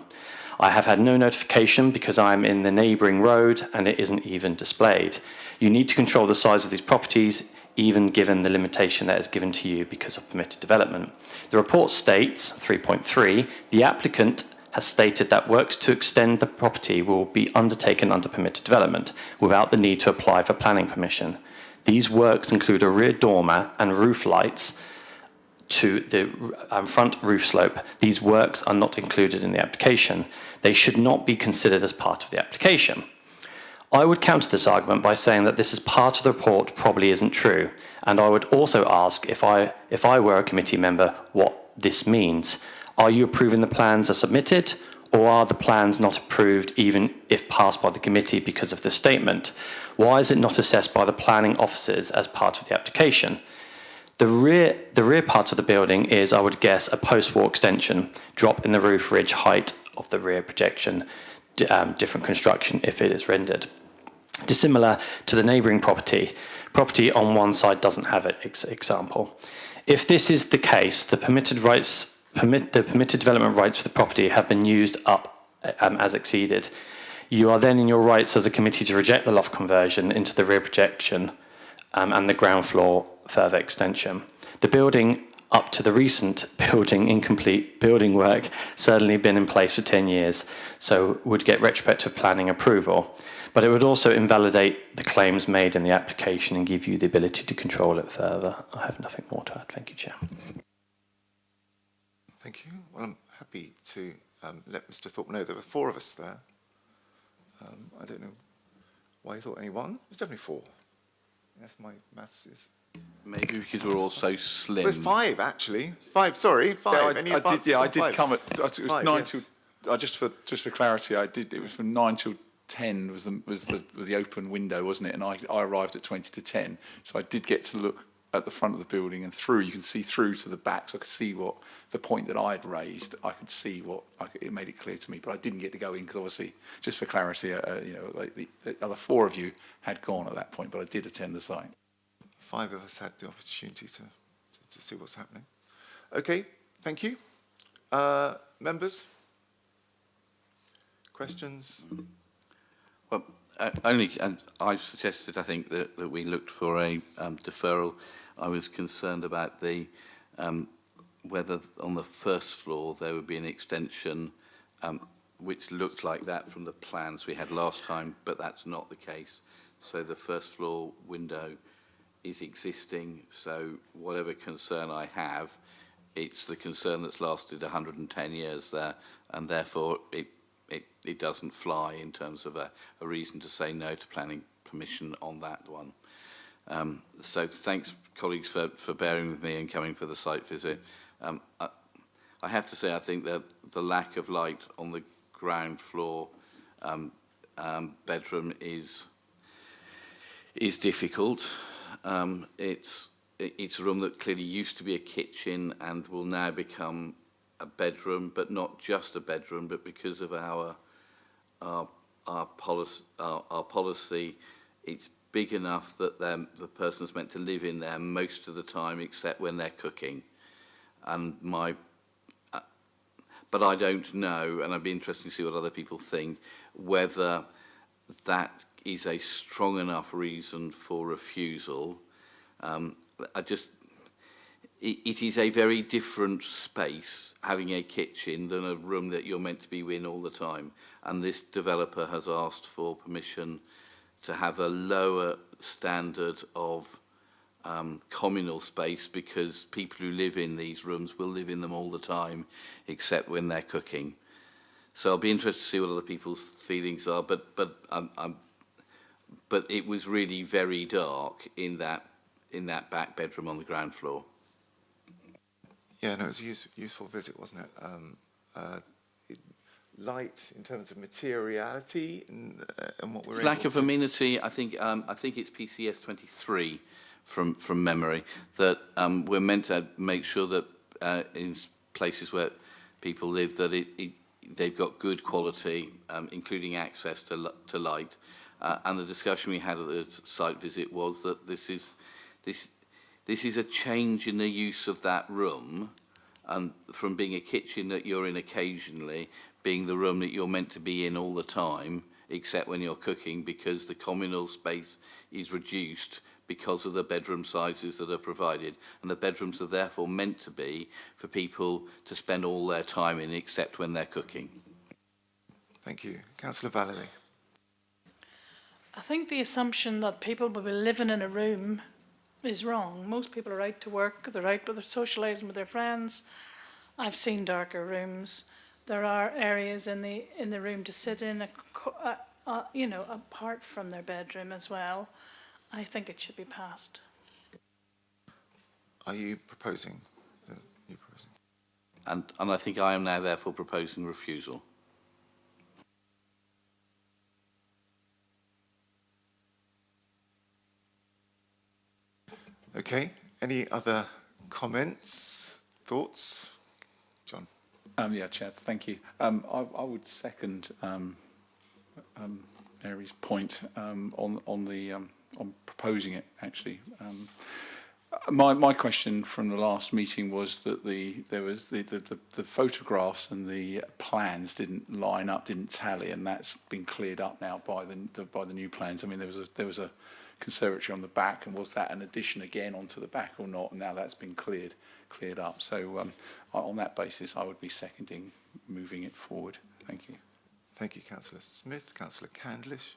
I have had no notification because I am in the neighbouring road and it isn't even displayed. You need to control the size of these properties, even given the limitation that is given to you because of permitted development. The report states, 3.3, the applicant has stated that works to extend the property will be undertaken under permitted development without the need to apply for planning permission. These works include a rear dormer and roof lights to the front roof slope. These works are not included in the application. They should not be considered as part of the application. I would counter this argument by saying that this is part of the report probably isn't true, and I would also ask if I were a committee member what this means. Are you approving the plans as submitted, or are the plans not approved even if passed by the committee because of this statement? Why is it not assessed by the planning officers as part of the application? The rear part of the building is, I would guess, a post-wall extension, drop in the roof ridge height of the rear projection, different construction if it is rendered. Dissimilar to the neighbouring property on one side doesn't have an example. If this is the case, the permitted development rights for the property have been used up as exceeded. You are then in your rights as a committee to reject the loft conversion into the rear projection and the ground floor further extension. The building up to the recent incomplete building work certainly been in place for 10 years, so would get retrospective planning approval. But it would also invalidate the claims made in the application and give you the ability to control it further. I have nothing more to add. Thank you, Chair. Thank you. Well, I'm happy to let Mr. Thorpe know there were 4 of us there. I don't know why you thought only 1. It's definitely 4. Yes, my maths is... Maybe because we're all so slim. Well, 5 actually. 5. Sorry, 5. Yeah, I did come at. It was 5, 9 yes. till. Just for clarity, it was from 9 till 10 was the open window, wasn't it? And I arrived at 20 to 10, so I did get to look at the front of the building and through. You can see through to the back, so I could see what the point that I had raised. I could see it made it clear to me, but I didn't get to go in because obviously, just for clarity, like the other 4 of you had gone at that point, but I did attend the site. 5 of us had the opportunity to see what's happening. Okay, thank you. Members? Questions? Well, only, and I suggested, I think, that we looked for a deferral. I was concerned about the whether on the first floor there would be an extension which looked like that from the plans we had last time, but that's not the case. So the first floor window is existing, so whatever concern I have, it's the concern that's lasted 110 years there, and therefore it doesn't fly in terms of a reason to say no to planning permission on that one. So thanks, colleagues, for bearing with me and coming for the site visit. I have to say, I think that the lack of light on the ground floor bedroom is difficult. It's a room that clearly used to be a kitchen and will now become a bedroom, but not just a bedroom, but because of our policy, it's big enough that the person's meant to live in there most of the time, except when they're cooking. And but I don't know, and I'd be interested to see what other people think, whether that is a strong enough reason for refusal. It is a very different space, having a kitchen, than a room that you're meant to be in all the time. And this developer has asked for permission to have a lower standard of communal space, because people who live in these rooms will live in them all the time, except when they're cooking. So I'll be interested to see what other people's feelings are. But it was really very dark in that back bedroom on the ground floor. Yeah, no, it was a useful visit, wasn't it? Light in terms of materiality and what we're lack of amenity. I think it's PCS 23 from memory that we're meant to make sure that in places where people live that they've got good quality, including access to light. And the discussion we had at the site visit was that this is a change in the use of that room, and from being a kitchen that you're in occasionally, being the room that you're meant to be in all the time, except when you're cooking, because the communal space is reduced because of the bedroom sizes that are provided. And the bedrooms are therefore meant to be for people to spend all their time in, except when they're cooking. Thank you. Councillor Vallely. I think the assumption that people will be living in a room is wrong. Most people are out to work, they're out, but they're socialising with their friends. I've seen darker rooms. There are areas in the room to sit in, apart from their bedroom as well. I think it should be passed. Are you proposing? And I think I am now therefore proposing refusal. Okay. Any other comments, thoughts? John. Yeah, Chair, thank you. I would second Mary's point on proposing it, actually. My question from the last meeting was that the photographs and the plans didn't line up, didn't tally, and that's been cleared up now by the new plans. I mean, there was a conservatory on the back, and was that an addition again onto the back or not? And now that's been cleared up. So on that basis, I would be seconding moving it forward. Thank you. Thank you, Councillor Smith. Councillor Candlish.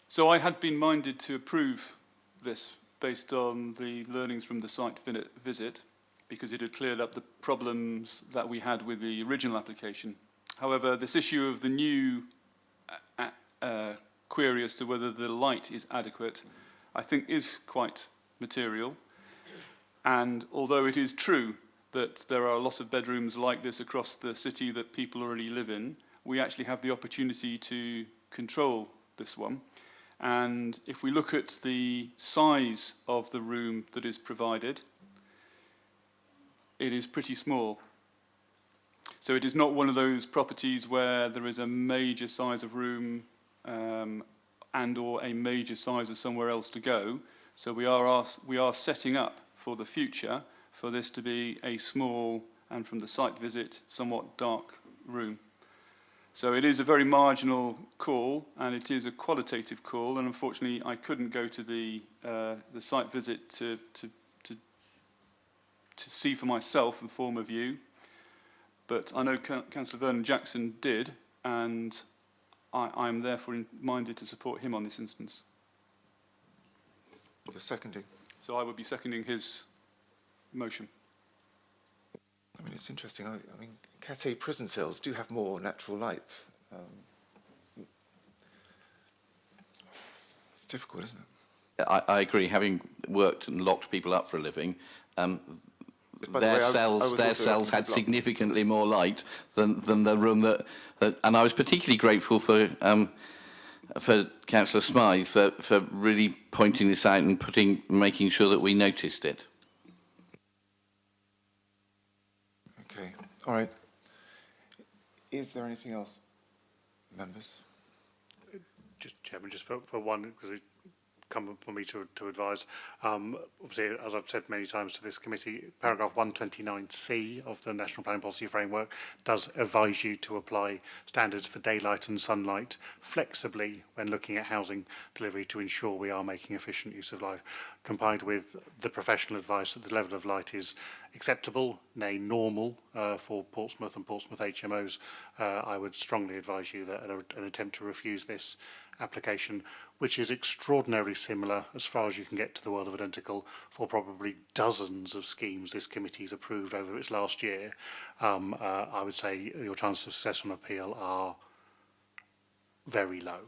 So I had been minded to approve this based on the learnings from the site visit, because it had cleared up the problems that we had with the original application. However, this issue of the new query as to whether the light is adequate, I think is quite material. And although it is true that there are a lot of bedrooms like this across the city that people already live in, we actually have the opportunity to control this one. And if we look at the size of the room that is provided, it is pretty small. So it is not one of those properties where there is a major size of room and or a major size of somewhere else to go. So we are setting up for the future for this to be a small and, from the site visit, somewhat dark room. So it is a very marginal call, and it is a qualitative call, and unfortunately I couldn't go to the site visit to see for myself and form a view, but I know Councillor Vernon Jackson did, and I am therefore minded to support him on this instance. You're seconding. So I would be seconding his motion. I mean, it's interesting. I mean, Cat A prison cells do have more natural light. It's difficult, isn't it? I agree. Having worked and locked people up for a living, By the way, their I was cells also had blocked. significantly more light than the room that and I was particularly grateful for Councillor Smythe for really pointing this out and making sure that we noticed it. Okay, all right. Is there anything else, members? Just, Chairman, just for one, because it's come upon me to advise. Obviously, as I've said many times to this committee, paragraph 129C of the National Planning Policy Framework does advise you to apply standards for daylight and sunlight flexibly when looking at housing delivery to ensure we are making efficient use of light, combined with the professional advice that the level of light is acceptable, nay normal, for Portsmouth and Portsmouth HMOs. I would strongly advise you that an attempt to refuse this application, which is extraordinarily similar as far as you can get to the world of identical for probably dozens of schemes this committee's approved over its last year, I would say your chances of success on appeal are very low.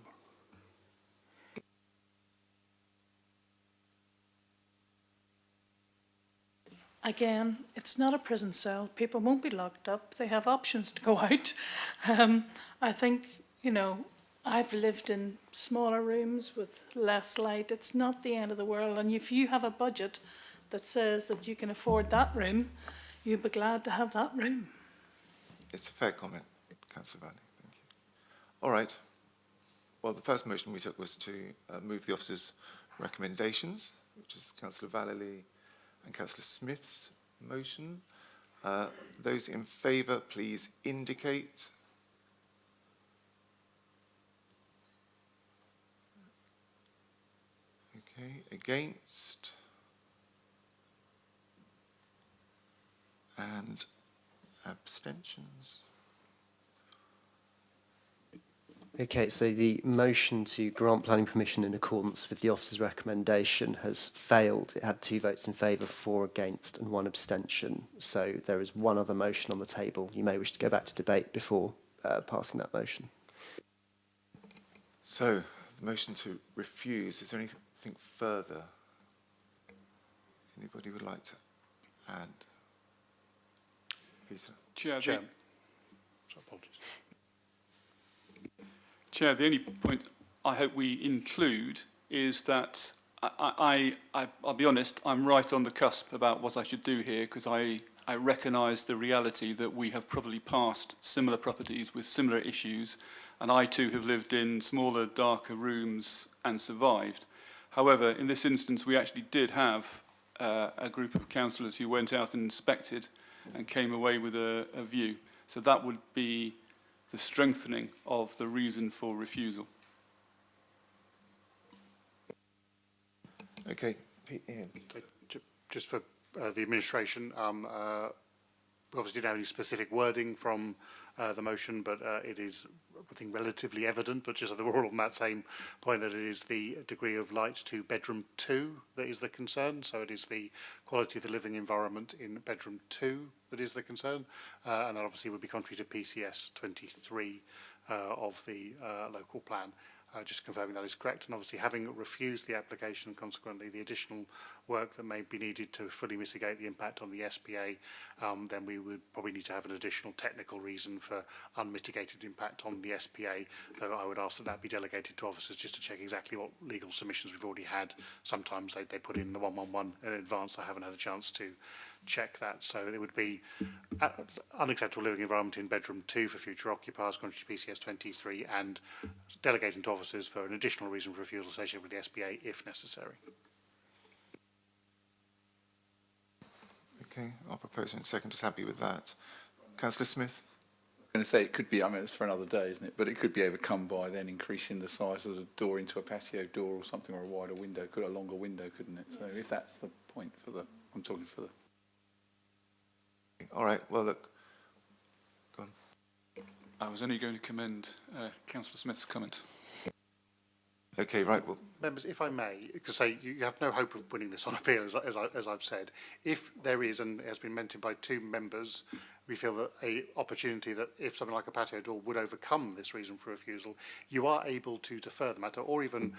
Again, it's not a prison cell. People won't be locked up. They have options to go out. I think, you know, I've lived in smaller rooms with less light. It's not the end of the world. And if you have a budget that says that you can afford that room, you'd be glad to have that room. It's a fair comment, Councillor Valley. Thank you. All right. Well, the first motion we took was to move the officer's recommendations, which is Councillor Valley and Councillor Smith's motion. Those in favour, please indicate. Okay, against? And abstentions? Okay, so the motion to grant planning permission in accordance with the officer's recommendation has failed. It had 2 votes in favour, 4 against and 1 abstention. So there is one other motion on the table. You may wish to go back to debate before passing that motion. So, the motion to refuse, is there anything further anybody would like to add? Peter? Chair, Sorry, apologies. Chair, the only point I hope we include is that I'll be honest, I'm right on the cusp about what I should do here, because I recognise the reality that we have probably passed similar properties with similar issues, and I too have lived in smaller, darker rooms and survived. However, in this instance, we actually did have a group of councillors who went out and inspected and came away with a view. So that would be the strengthening of the reason for refusal. Okay, Ian. Just for the administration, we obviously didn't have any specific wording from the motion, but it is, I think, relatively evident, but just so that we're all on that same point, that it is the degree of light to bedroom 2 that is the concern. So it is the quality of the living environment in bedroom 2 that is the concern, and that obviously would be contrary to PCS 23 of the local plan. Just confirming that is correct, and obviously having refused the application and consequently the additional work that may be needed to fully mitigate the impact on the SPA, then we would probably need to have an additional technical reason for unmitigated impact on the SPA, though I would ask that that be delegated to officers just to check exactly what legal submissions we've already had. Sometimes they put in the 111 in advance. I haven't had a chance to check that. So it would be unacceptable living environment in bedroom 2 for future occupiers, contrary to PCS 23, and delegating to officers for an additional reason for refusal associated with the SPA if necessary. Okay, I'll propose in a second. Just happy with that. Councillor Smith? going to say it could be, I mean, it's for another day, isn't it? But it could be overcome by then increasing the size of the door into a patio door or something, or a wider window, a longer window, couldn't it? So if that's the point for the, I'm talking for the... All right, well, look, go on. I was only going to commend Councillor Smith's comment. Okay, right, well, Members, if I may, because you have no hope of winning this on appeal, as I've said. If there is, and it has been mentioned by 2 members, we feel that a opportunity that if something like a patio door would overcome this reason for refusal, you are able to defer the matter or even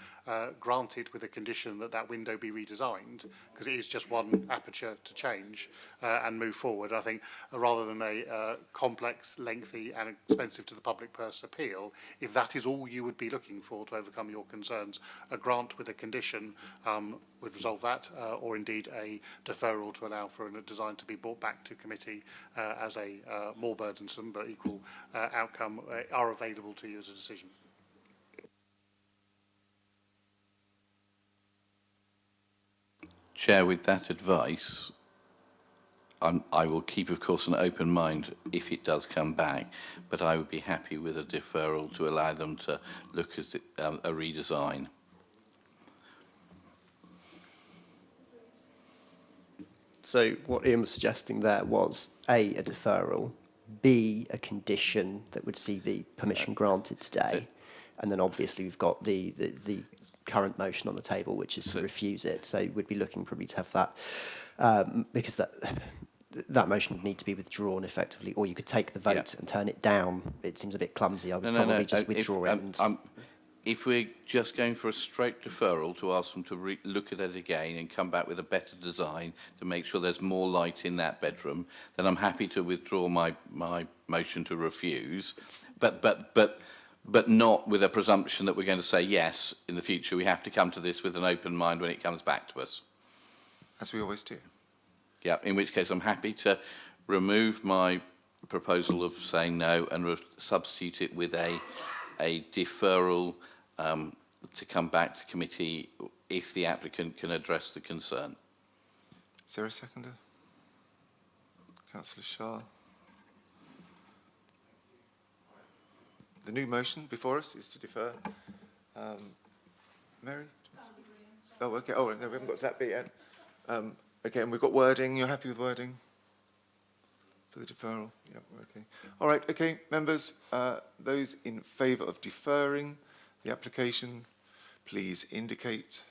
grant it with a condition that that window be redesigned, because it is just one aperture to change and move forward. I think rather than a complex, lengthy and expensive to the public purse appeal, if that is all you would be looking for to overcome your concerns, a grant with a condition would resolve that, or indeed a deferral to allow for a design to be brought back to committee as a more burdensome but equal outcome are available to you as a decision. Chair, with that advice, I will keep, of course, an open mind if it does come back, but I would be happy with a deferral to allow them to look at a redesign. So what Ian was suggesting there was A, a deferral, B, a condition that would see the permission granted today, and then obviously we've got the current motion on the table, which is to refuse it. So we'd be looking probably to have that, because that motion would need to be withdrawn effectively, or you could take the vote and turn it down. It seems a bit clumsy. I would probably just withdraw it. And if we're just going for a straight deferral to ask them to look at it again and come back with a better design to make sure there's more light in that bedroom, then I'm happy to withdraw my motion to refuse, but not with a presumption that we're going to say yes in the future. We have to come to this with an open mind when it comes back to us. as we always do. Yeah, in which case I'm happy to remove my proposal of saying no and substitute it with a deferral to come back to committee if the applicant can address the concern. Is there a seconder? Councillor Shah. The new motion before us is to defer. Mary? Oh, okay. Oh, no, we haven't got to that bit yet. Okay, and we've got wording. You're happy with wording for the deferral? Yeah, okay. All right, okay, members, those in favour of deferring the application, please indicate.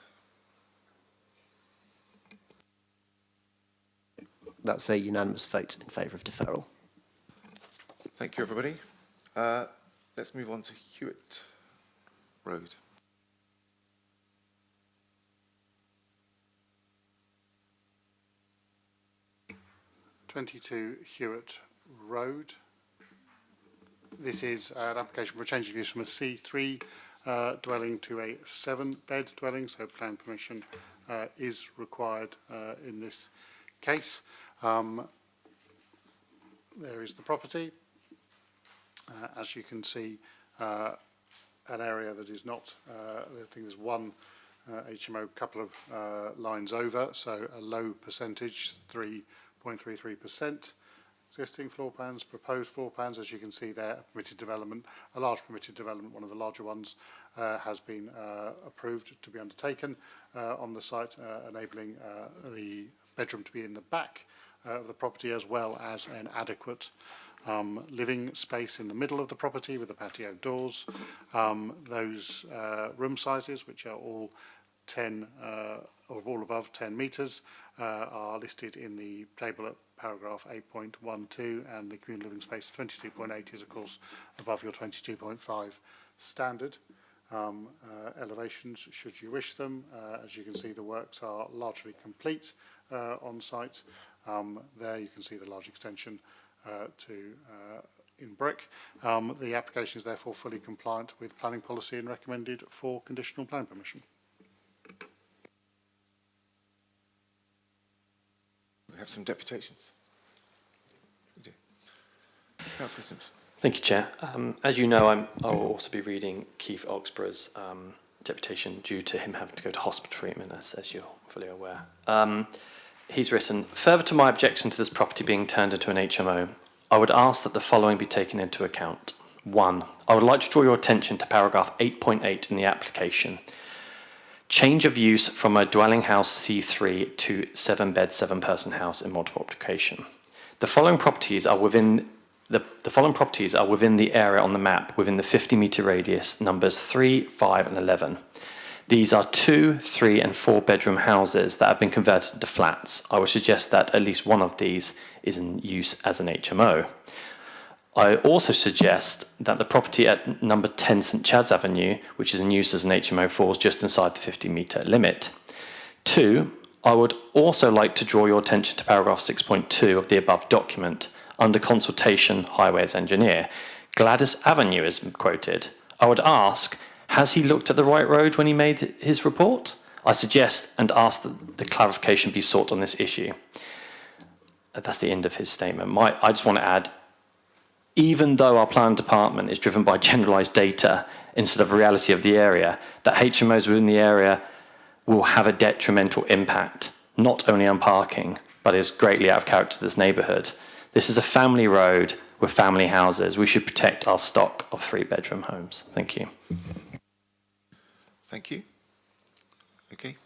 That's a unanimous vote in favour of deferral. Thank you, everybody. Let's move on to Hewitt Road. (22) Hewitt Road. This is an application for a change of use from a C3 dwelling to a 7-bed dwelling, so plan permission is required in this case. There is the property. As you can see, an area that is not, I think there's one HMO couple of lines over, so a low percentage, 3.33%. Existing floor plans, proposed floor plans, as you can see there, permitted development, a large permitted development, one of the larger ones, has been approved to be undertaken on the site, enabling the bedroom to be in the back of the property, as well as an adequate living space in the middle of the property with the patio doors. Those room sizes, which are all 10 or all above 10 metres, are listed in the table at paragraph 8.12, and the communal living space of 22.8 is of course above your 22.5 standard. Elevations, should you wish them, as you can see, the works are largely complete on site. There you can see the large extension in brick. The application is therefore fully compliant with planning policy and recommended for conditional plan permission. We have some deputations. We do. Councillor Simpson. Thank you, Chair. As you know, I'll also be reading Keith Oxborough's deputation due to him having to go to hospital treatment, as you're fully aware. He's written, further to my objection to this property being turned into an HMO, I would ask that the following be taken into account. 1. I would like to draw your attention to paragraph 8.8 in the application. Change of use from a dwelling house C3 to 7-bed, 7-person house in multiple application. The following properties are within the following properties are within the area on the map within the 50-metre radius, numbers 3, 5 and 11. These are 2, 3 and 4 bedroom houses that have been converted into flats. I would suggest that at least one of these is in use as an HMO. I also suggest that the property at number 10 St Chad's Avenue, which is in use as an HMO, falls just inside the 50-metre limit. 2, I would also like to draw your attention to paragraph 6.2 of the above document. Under consultation, Highways Engineer, Gladys Avenue is quoted. I would ask, has he looked at the right road when he made his report? I suggest and ask that the clarification be sought on this issue. That's the end of his statement. I just want to add, even though our plan department is driven by generalised data instead of reality of the area, that HMOs within the area will have a detrimental impact, not only on parking, but is greatly out of character to this neighbourhood. This is a family road with family houses. We should protect our stock of 3-bedroom homes. Thank you. Thank you. Okay.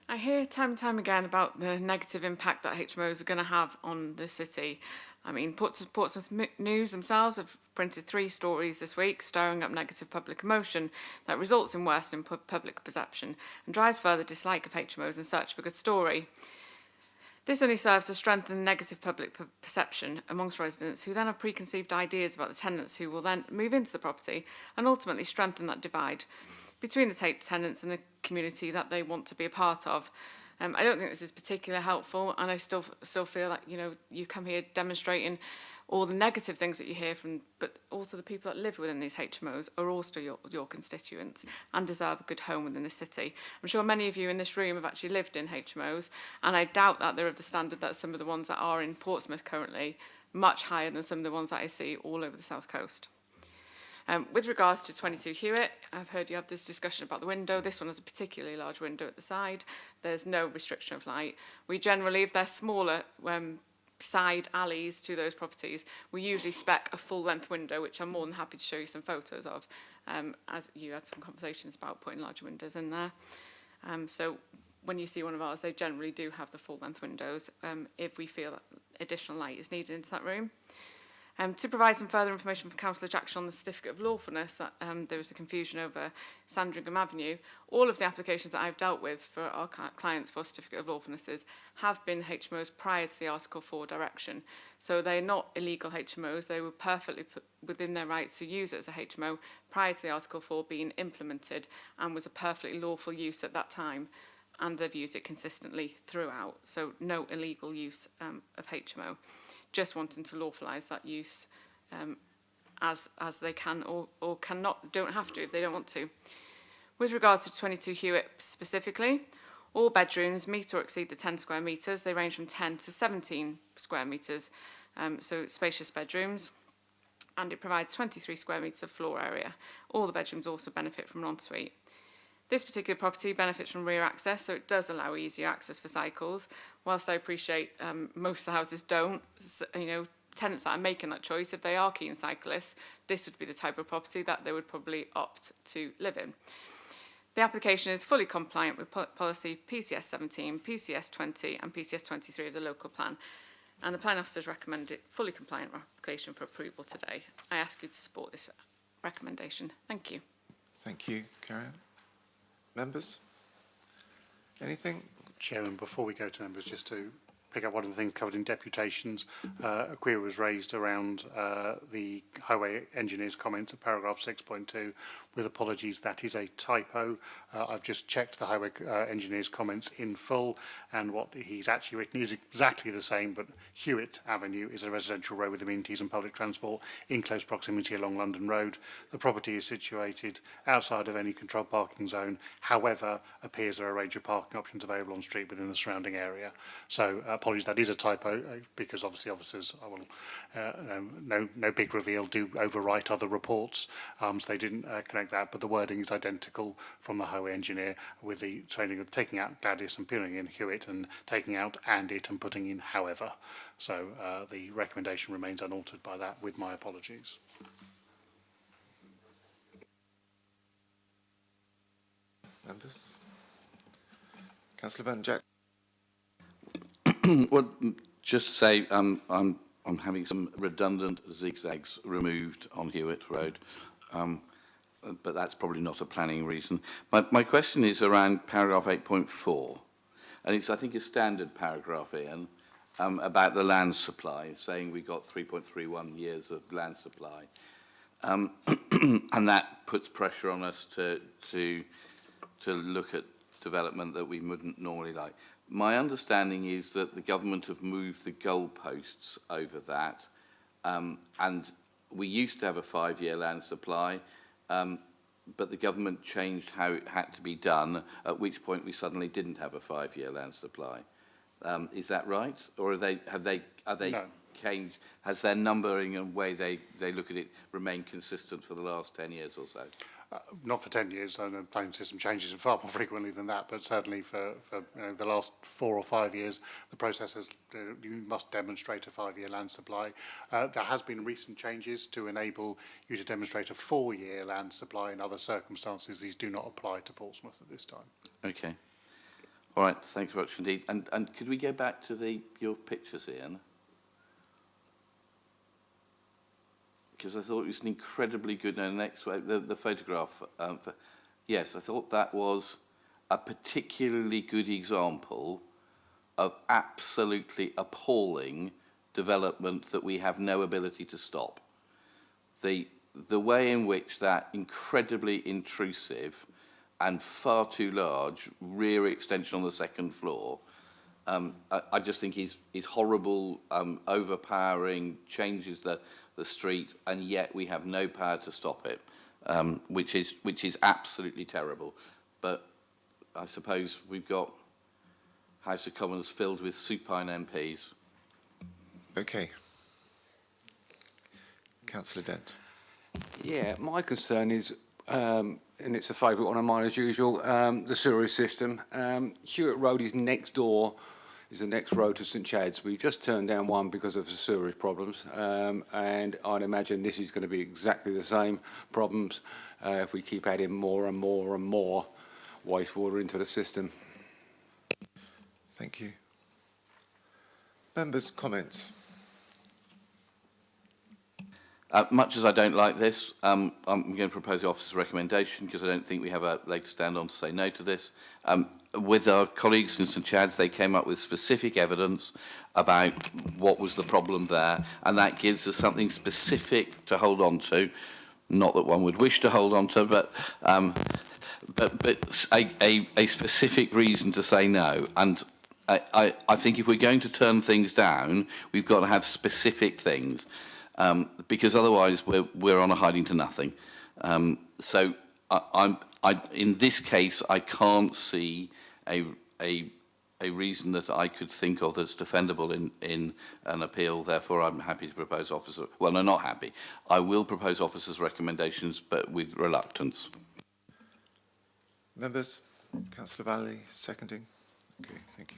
I hear time and time again about the negative impact that HMOs are going to have on the city. I mean, Portsmouth News themselves have printed 3 stories this week stirring up negative public emotion that results in worsening public perception and drives further dislike of HMOs in search of a good story. This only serves to strengthen negative public perception amongst residents who then have preconceived ideas about the tenants who will then move into the property and ultimately strengthen that divide between the tenants and the community that they want to be a part of. I don't think this is particularly helpful, and I still feel like, you know, you come here demonstrating all the negative things that you hear from, but also the people that live within these HMOs are also your constituents and deserve a good home within the city. I'm sure many of you in this room have actually lived in HMOs, and I doubt that they're of the standard that some of the ones that are in Portsmouth currently, much higher than some of the ones that I see all over the south coast. With regards to 22 Hewitt, I've heard you have this discussion about the window. This one has a particularly large window at the side. There's no restriction of light. We generally, if they're smaller side alleys to those properties, we usually spec a full-length window, which I'm more than happy to show you some photos of, as you had some conversations about putting larger windows in there. So when you see one of ours, they generally do have the full-length windows if we feel that additional light is needed into that room. To provide some further information from Councillor Jackson on the certificate of lawfulness, that there was a confusion over Sandringham Avenue. All of the applications that I've dealt with for our clients for certificate of lawfulnesses have been HMOs prior to the Article 4 direction. So they're not illegal HMOs. They were perfectly within their rights to use it as a HMO prior to the Article 4 being implemented, and was a perfectly lawful use at that time. And they've used it consistently throughout. So no illegal use of HMO. Just wanting to lawfulise that use as they can or cannot, don't have to if they don't want to. With regards to 22 Hewitt specifically, all bedrooms meet or exceed the 10 square metres. They range from 10 to 17 square metres, so spacious bedrooms, and it provides 23 square metres of floor area. All the bedrooms also benefit from an ensuite. This particular property benefits from rear access, so it does allow easier access for cycles. Whilst I appreciate most of the houses don't, you know, tenants that are making that choice, if they are keen cyclists, this would be the type of property that they would probably opt to live in. The application is fully compliant with policy PCS 17, PCS 20 and PCS 23 of the local plan, and the plan officers recommend it fully compliant application for approval today. I ask you to support this recommendation. Thank you. Thank you, Karen. Members? Anything? Chairman, before we go to members, just to pick up one of the things covered in deputations, a query was raised around the highway engineer's comments at paragraph 6.2. With apologies, that is a typo. I've just checked the highway engineer's comments in full, and what he's actually written is exactly the same, but Hewitt Avenue is a residential road with amenities and public transport in close proximity along London Road. The property is situated outside of any controlled parking zone. However, appears there are a range of parking options available on street within the surrounding area. So apologies, that is a typo because obviously officers, no big reveal, do overwrite other reports, so they didn't connect that, but the wording is identical from the highway engineer with the training of taking out Gladys and putting in Hewitt and taking out and it and putting in however. So the recommendation remains unaltered by that, with my apologies. Members? Councillor Van Jack. Well, just to say, I'm having some redundant zigzags removed on Hewitt Road, but that's probably not a planning reason. My question is around paragraph 8.4, and it's, I think, a standard paragraph, Ian, about the land supply, saying we got 3.31 years of land supply, and that puts pressure on us to look at development that we wouldn't normally like. My understanding is that the government have moved the goalposts over that, and we used to have a 5-year land supply, but the government changed how it had to be done, at which point we suddenly didn't have a 5-year land supply. Is that right? Or are they No. changed? Has their numbering and way they look at it remained consistent for the last 10 years or so? Not for 10 years, and the planning system changes far more frequently than that, but certainly for the last 4 or 5 years, the process has, you must demonstrate a 5-year land supply. There has been recent changes to enable you to demonstrate a 4-year land supply in other circumstances. These do not apply to Portsmouth at this time. Okay. All right, thanks very much indeed. And could we go back to your pictures, Ian? Because I thought it was an incredibly good, no, next way, the photograph. Yes, I thought that was a particularly good example of absolutely appalling development that we have no ability to stop. The way in which that incredibly intrusive and far too large rear extension on the second floor, I just think is horrible, overpowering, changes the street, and yet we have no power to stop it, which is absolutely terrible. But I suppose we've got House of Commons filled with supine MPs. Okay. Councillor Dent. Yeah, my concern is, and it's a favourite one of mine as usual, the sewerage system. Hewitt Road is next door, is the next road to St Chad's. We just turned down one because of the sewerage problems, and I'd imagine this is going to be exactly the same problems if we keep adding more and more and more wastewater into the system. Thank you. Members' comments. Much as I don't like this, I'm going to propose the officer's recommendation because I don't think we have a leg to stand on to say no to this. With our colleagues in St Chad's, they came up with specific evidence about what was the problem there, and that gives us something specific to hold on to. Not that one would wish to hold on to, but a specific reason to say no. And I think if we're going to turn things down, we've got to have specific things. Because otherwise we're on a hiding to nothing. So in this case, I can't see a reason that I could think of that's defendable in an appeal. Therefore, I'm happy to propose officer. Well, no, not happy. I will propose officer's recommendations, but with reluctance. Members, Councillor Valley, seconding. Okay, thank you.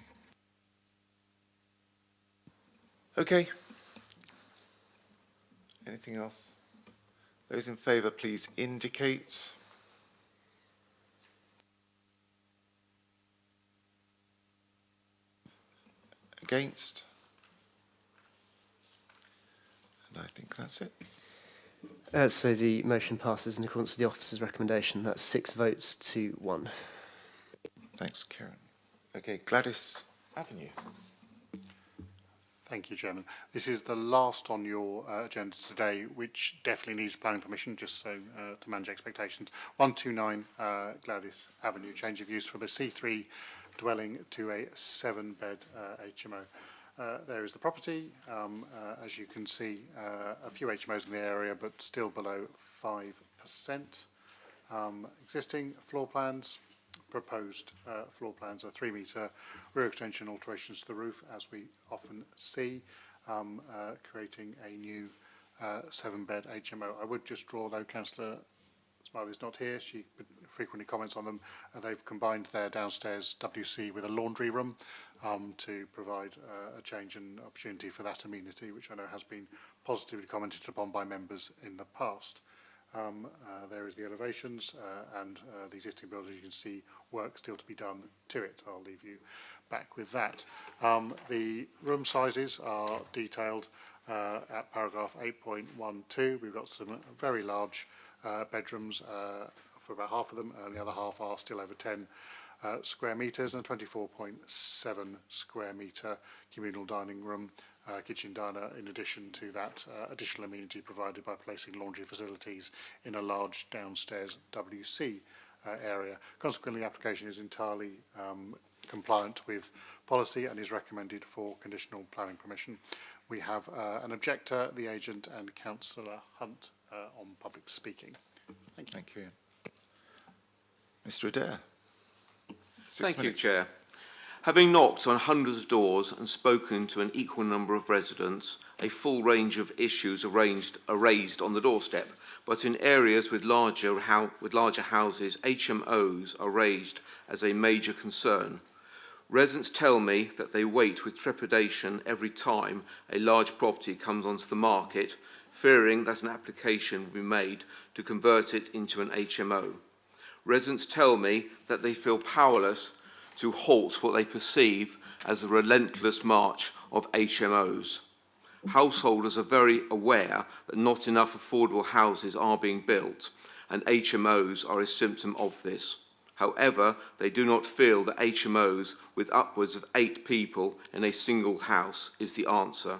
Okay. Anything else? Those in favour, please indicate. Against? And I think that's it. So the motion passes in accordance with the officer's recommendation. That's 6 votes to 1. Thanks, Kieran. Okay, Gladys Avenue. Thank you, Chairman. This is the last on your agenda today, which definitely needs planning permission, just so to manage expectations. 129 Gladys Avenue, change of use from a C3 dwelling to a 7-bed HMO. There is the property. As you can see, a few HMOs in the area, but still below 5%. Existing floor plans. proposed floor plans are 3-metre rear extension alterations to the roof, as we often see, creating a new 7-bed HMO. I would just draw, though Councillor Smiley's not here, she frequently comments on them. They've combined their downstairs WC with a laundry room to provide a change and opportunity for that amenity, which I know has been positively commented upon by members in the past. There is the elevations and the existing building. You can see work still to be done to it. I'll leave you back with that. The room sizes are detailed at paragraph 8.12. We've got some very large bedrooms for about half of them, and the other half are still over 10 square metres, and a 24.7 square metre communal dining room, kitchen diner, in addition to that additional amenity provided by placing laundry facilities in a large downstairs WC area. Consequently, the application is entirely compliant with policy and is recommended for conditional planning permission. We have an objector, the agent, and Councillor Hunt on public speaking. Thank you. Thank you. Mr. Adair. Thank you, Chair. Having knocked on hundreds of doors and spoken to an equal number of residents, a full range of issues are raised on the doorstep, but in areas with larger houses, HMOs are raised as a major concern. Residents tell me that they wait with trepidation every time a large property comes onto the market, fearing that an application will be made to convert it into an HMO. Residents tell me that they feel powerless to halt what they perceive as a relentless march of HMOs. Householders are very aware that not enough affordable houses are being built, and HMOs are a symptom of this. However, they do not feel that HMOs with upwards of 8 people in a single house is the answer.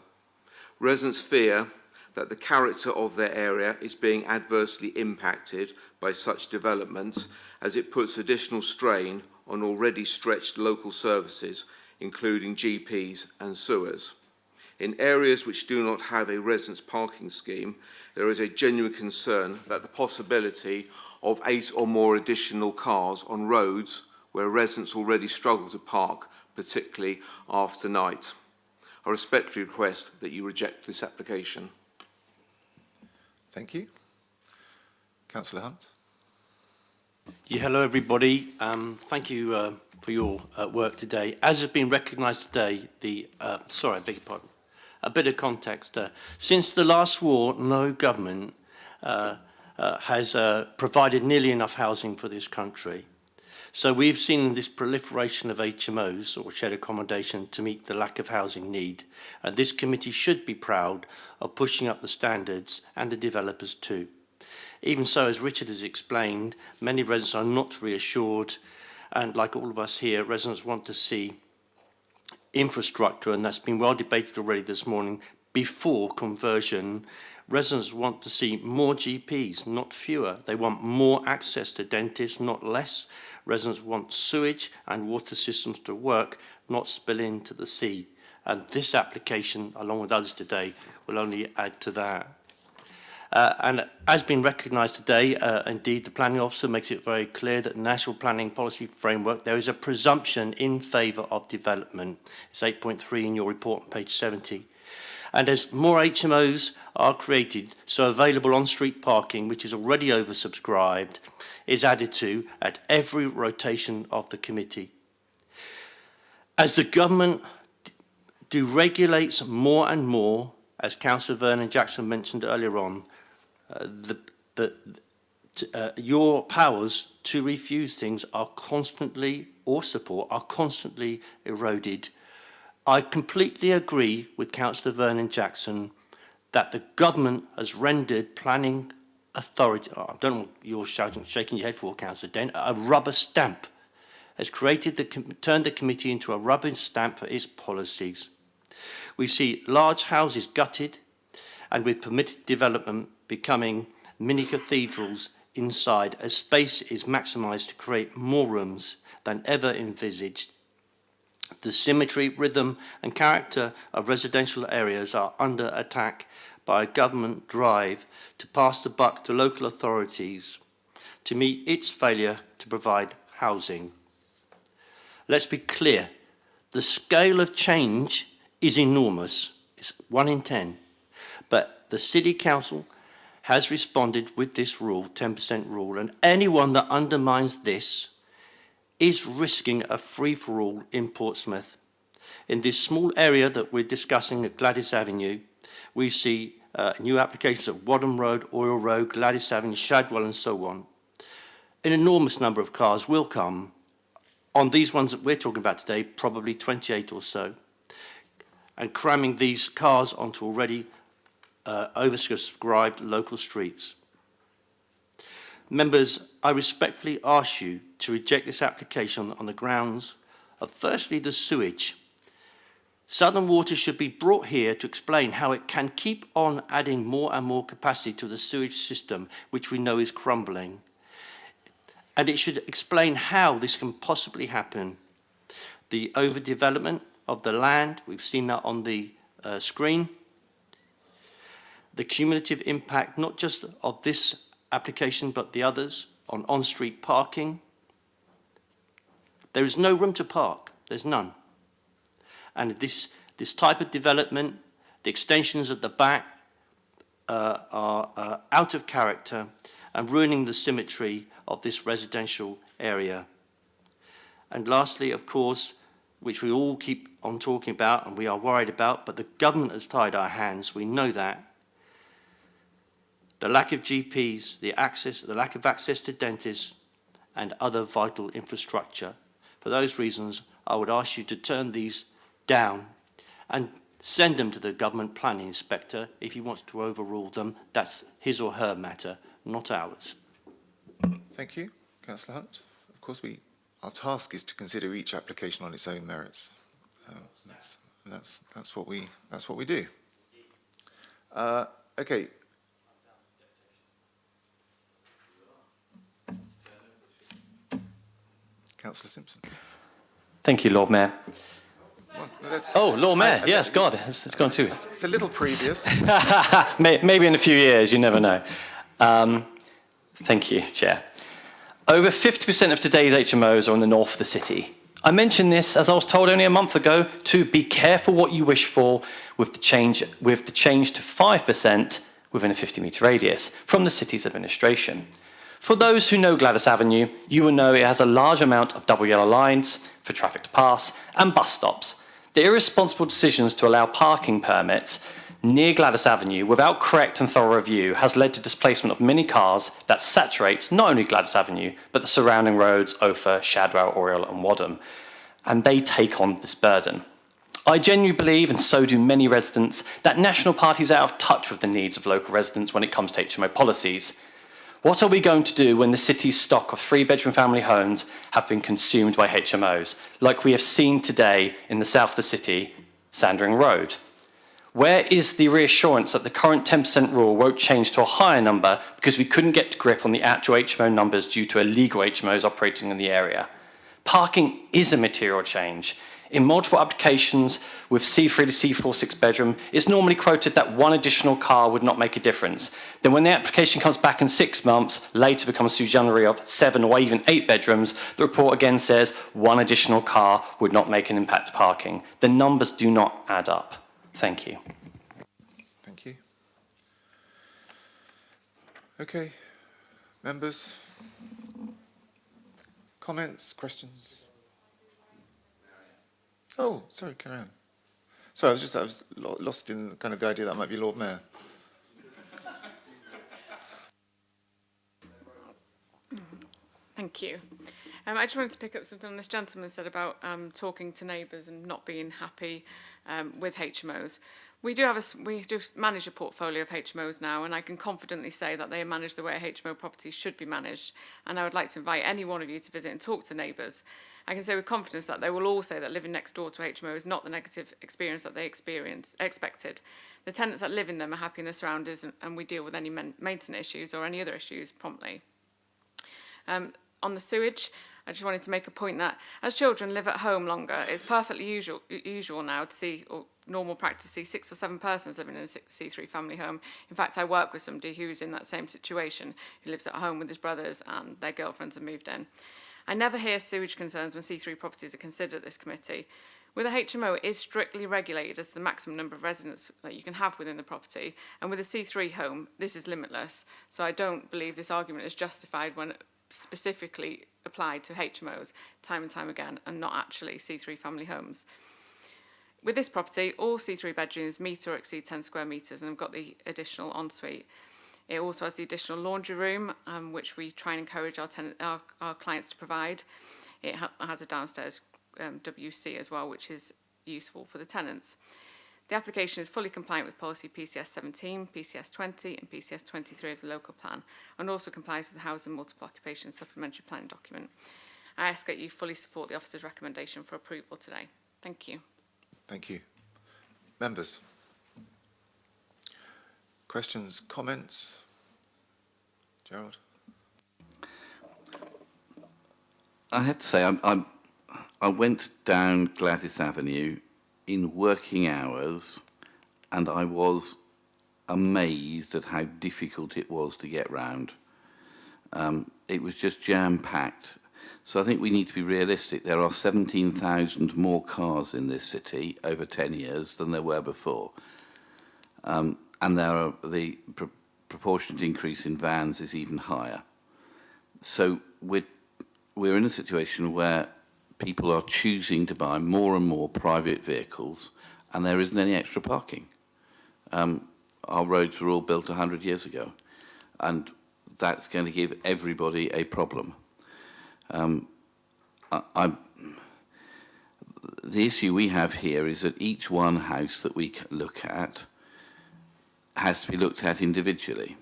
Residents fear that the character of their area is being adversely impacted by such developments, as it puts additional strain on already stretched local services, including GPs and sewers. In areas which do not have a residence parking scheme, there is a genuine concern that the possibility of 8 or more additional cars on roads where residents already struggle to park, particularly after night. I respectfully request that you reject this application. Thank you. Councillor Hunt. Yeah, hello everybody. Thank you for your work today. As has been recognised today, sorry, I beg your pardon. A bit of context. Since the last war, no government has provided nearly enough housing for this country. So we've seen this proliferation of HMOs, or shared accommodation, to meet the lack of housing need. And this committee should be proud of pushing up the standards, and the developers too. Even so, as Richard has explained, many residents are not reassured, and like all of us here, residents want to see infrastructure, and that's been well debated already this morning, before conversion. Residents want to see more GPs, not fewer. They want more access to dentists, not less. Residents want sewage and water systems to work, not spill into the sea. And this application, along with others today, will only add to that. And as been recognised today, indeed, the planning officer makes it very clear that National Planning Policy Framework, there is a presumption in favour of development. It's 8.3 in your report on page 70. And as more HMOs are created, so available on-street parking, which is already oversubscribed, is added to at every rotation of the committee. As the government deregulates more and more, as Councillor Vernon Jackson mentioned earlier on, your powers to refuse things are constantly, or support, are constantly eroded. I completely agree with Councillor Vernon Jackson that the government has rendered planning authority, I don't know what you're shaking your head for, Councillor Dent, a rubber stamp, has turned the committee into a rubber stamp for its policies. We see large houses gutted, and with permitted development becoming mini cathedrals inside, as space is maximised to create more rooms than ever envisaged. The symmetry, rhythm and character of residential areas are under attack by a government drive to pass the buck to local authorities to meet its failure to provide housing. Let's be clear, the scale of change is enormous. It's 1 in 10. But the City Council has responded with this rule, 10% rule, and anyone that undermines this is risking a free-for-all in Portsmouth. In this small area that we're discussing at Gladys Avenue, we see new applications at Wadham Road, Oil Road, Gladys Avenue, Shadwell and so on. An enormous number of cars will come. On these ones that we're talking about today, probably 28 or so, and cramming these cars onto already oversubscribed local streets. Members, I respectfully ask you to reject this application on the grounds of, firstly, the sewage. Southern Water should be brought here to explain how it can keep on adding more and more capacity to the sewage system, which we know is crumbling. And it should explain how this can possibly happen. The overdevelopment of the land, we've seen that on the screen. The cumulative impact, not just of this application, but the others, on on-street parking. There is no room to park, there's none. And this type of development, the extensions at the back are out of character and ruining the symmetry of this residential area. And lastly, of course, which we all keep on talking about and we are worried about, but the government has tied our hands, we know that. The lack of GPs, the lack of access to dentists and other vital infrastructure. For those reasons, I would ask you to turn these down and send them to the government planning inspector if he wants to overrule them. That's his or her matter, not ours. Thank you, Councillor Hunt. Of course, our task is to consider each application on its own merits. That's what we do. Okay. Councillor Simpson. Thank you, Lord Mayor. Well, Lord Mayor, yes, God, it's gone too. It's a little previous. Maybe in a few years, you never know. Thank you, Chair. Over 50% of today's HMOs are in the north of the city. I mentioned this, as I was told only a month ago, to be careful what you wish for with the change to 5% within a 50-metre radius from the city's administration. For those who know Gladys Avenue, you will know it has a large amount of double yellow lines for traffic to pass and bus stops. The irresponsible decisions to allow parking permits near Gladys Avenue without correct and thorough review has led to displacement of many cars that saturates not only Gladys Avenue, but the surrounding roads, Ophir, Shadwell, Oriel and Wadham. And they take on this burden. I genuinely believe, and so do many residents, that national parties are out of touch with the needs of local residents when it comes to HMO policies. What are we going to do when the city's stock of 3-bedroom family homes have been consumed by HMOs, like we have seen today in the south of the city, Sandring Road? Where is the reassurance that the current 10% rule won't change to a higher number because we couldn't get to grip on the actual HMO numbers due to illegal HMOs operating in the area? Parking is a material change. In multiple applications with C3 to C4 6-bedroom, it's normally quoted that one additional car would not make a difference. Then when the application comes back in 6 months, later becomes sui generis of 7 or even 8 bedrooms, the report again says one additional car would not make an impact to parking. The numbers do not add up. Thank you. Thank you. Okay, members, comments, questions? Oh, sorry, carry on. Sorry, I was lost in kind of the idea that might be Lord Mayor. Thank you. I just wanted to pick up something this gentleman said about talking to neighbours and not being happy with HMOs. We do manage a portfolio of HMOs now, and I can confidently say that they are managed the way HMO properties should be managed. And I would like to invite any one of you to visit and talk to neighbours. I can say with confidence that they will all say that living next door to a HMO is not the negative experience that they expected. The tenants that live in them are happy in their surroundings, and we deal with any maintenance issues or any other issues promptly. On the sewage, I just wanted to make a point that as children live at home longer, it's perfectly usual now to see, or normal practice, to see 6 or 7 persons living in a C3 family home. In fact, I work with somebody who is in that same situation, who lives at home with his brothers and their girlfriends have moved in. I never hear sewage concerns when C3 properties are considered at this committee. With a HMO, it is strictly regulated as to the maximum number of residents that you can have within the property, and with a C3 home, this is limitless. So I don't believe this argument is justified when specifically applied to HMOs time and time again, and not actually C3 family homes. With this property, all C3 bedrooms meet or exceed 10 square metres and have got the additional ensuite. It also has the additional laundry room, which we try and encourage our clients to provide. It has a downstairs WC as well, which is useful for the tenants. The application is fully compliant with policy PCS 17, PCS 20 and PCS 23 of the local plan, and also complies with the Housing Multiple Occupation Supplementary Planning document. I ask that you fully support the officer's recommendation for approval today. Thank you. Thank you. Members? Questions, comments? Gerald? I have to say, I went down Gladys Avenue in working hours, and I was amazed at how difficult it was to get round. It was just jam-packed. So I think we need to be realistic. There are 17,000 more cars in this city over 10 years than there were before. And the proportionate increase in vans is even higher. So we're in a situation where people are choosing to buy more and more private vehicles, and there isn't any extra parking. Our roads were all built 100 years ago, and that's going to give everybody a problem. The issue we have here is that each one house that we look at has to be looked at individually.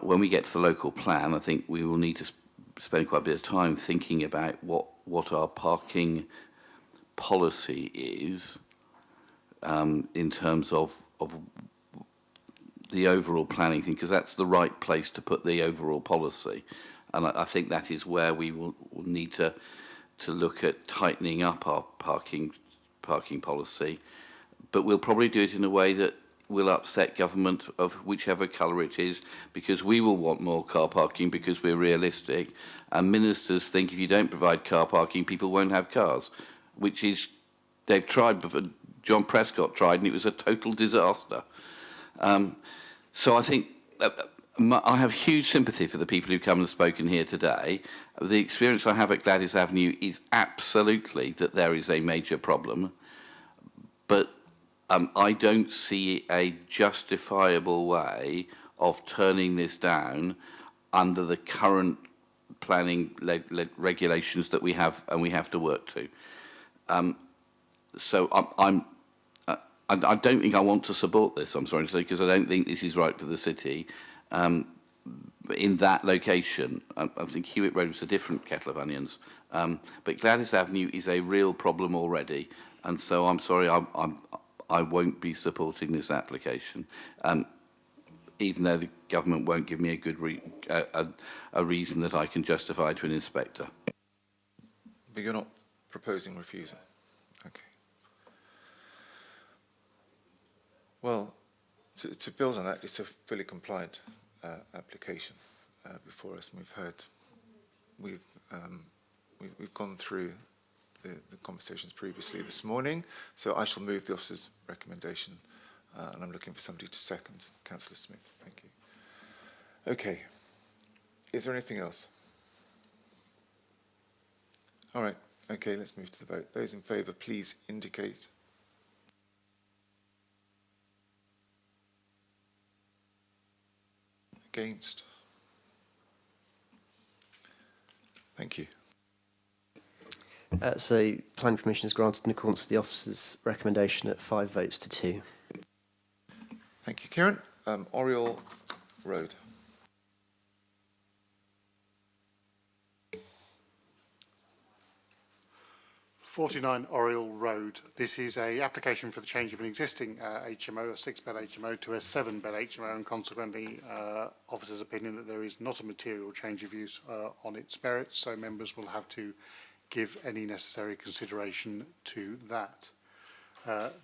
When we get to the local plan, I think we will need to spend quite a bit of time thinking about what our parking policy is in terms of the overall planning thing, because that's the right place to put the overall policy. And I think that is where we will need to look at tightening up our parking policy. But we'll probably do it in a way that will upset government of whichever colour it is, because we will want more car parking because we're realistic, and ministers think if you don't provide car parking, people won't have cars, which is, they've tried before. John Prescott tried, and it was a total disaster. So I think I have huge sympathy for the people who come and spoken here today. The experience I have at Gladys Avenue is absolutely that there is a major problem, but I don't see a justifiable way of turning this down under the current planning regulations that we have and we have to work to. So I don't think I want to support this, I'm sorry to say, because I don't think this is right for the city. In that location, I think Hewitt Road was a different kettle of onions. But Gladys Avenue is a real problem already, and so I'm sorry, I won't be supporting this application, even though the government won't give me a good reason that I can justify to an inspector. But you're not proposing refusal? Okay. Well, to build on that, it's a fully compliant application before us. We've gone through the conversations previously this morning, so I shall move the officer's recommendation, and I'm looking for somebody to second. Councillor Smith, thank you. Okay, is there anything else? All right, okay, let's move to the vote. Those in favour, please indicate. Against? Thank you. So planning permission is granted in accordance with the officer's recommendation at 5 votes to 2. Thank you, Kieran. Oriel Road. (49) Oriel Road. This is an application for the change of an existing HMO, a 6-bed HMO, to a 7-bed HMO, and consequently, officer's opinion that there is not a material change of use on its merits, so members will have to give any necessary consideration to that.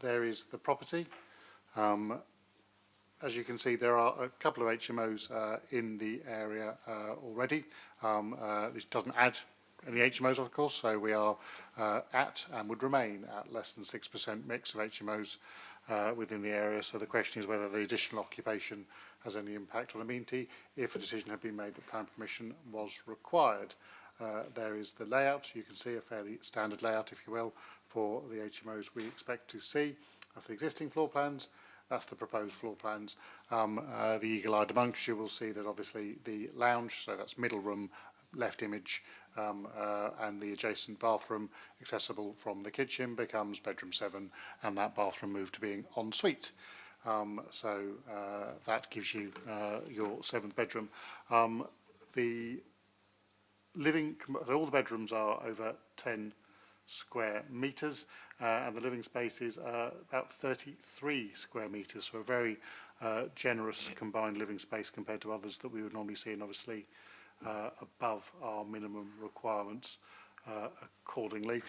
There is the property. as you can see, there are a couple of HMOs in the area already. This doesn't add any HMOs, of course, so we are at and would remain at less than 6% mix of HMOs within the area. So the question is whether the additional occupation has any impact on amenity if a decision had been made that planning permission was required. There is the layout. You can see a fairly standard layout, if you will, for the HMOs we expect to see. That's the existing floor plans. That's the proposed floor plans. The eagle-eyed amongst you will see that obviously the lounge, so that's middle room, left image, and the adjacent bathroom accessible from the kitchen becomes bedroom 7, and that bathroom moved to being en suite. So that gives you your 7th bedroom. The living, all the bedrooms are over 10 square metres, and the living space is about 33 square metres, so a very generous combined living space compared to others that we would normally see, and obviously above our minimum requirements accordingly,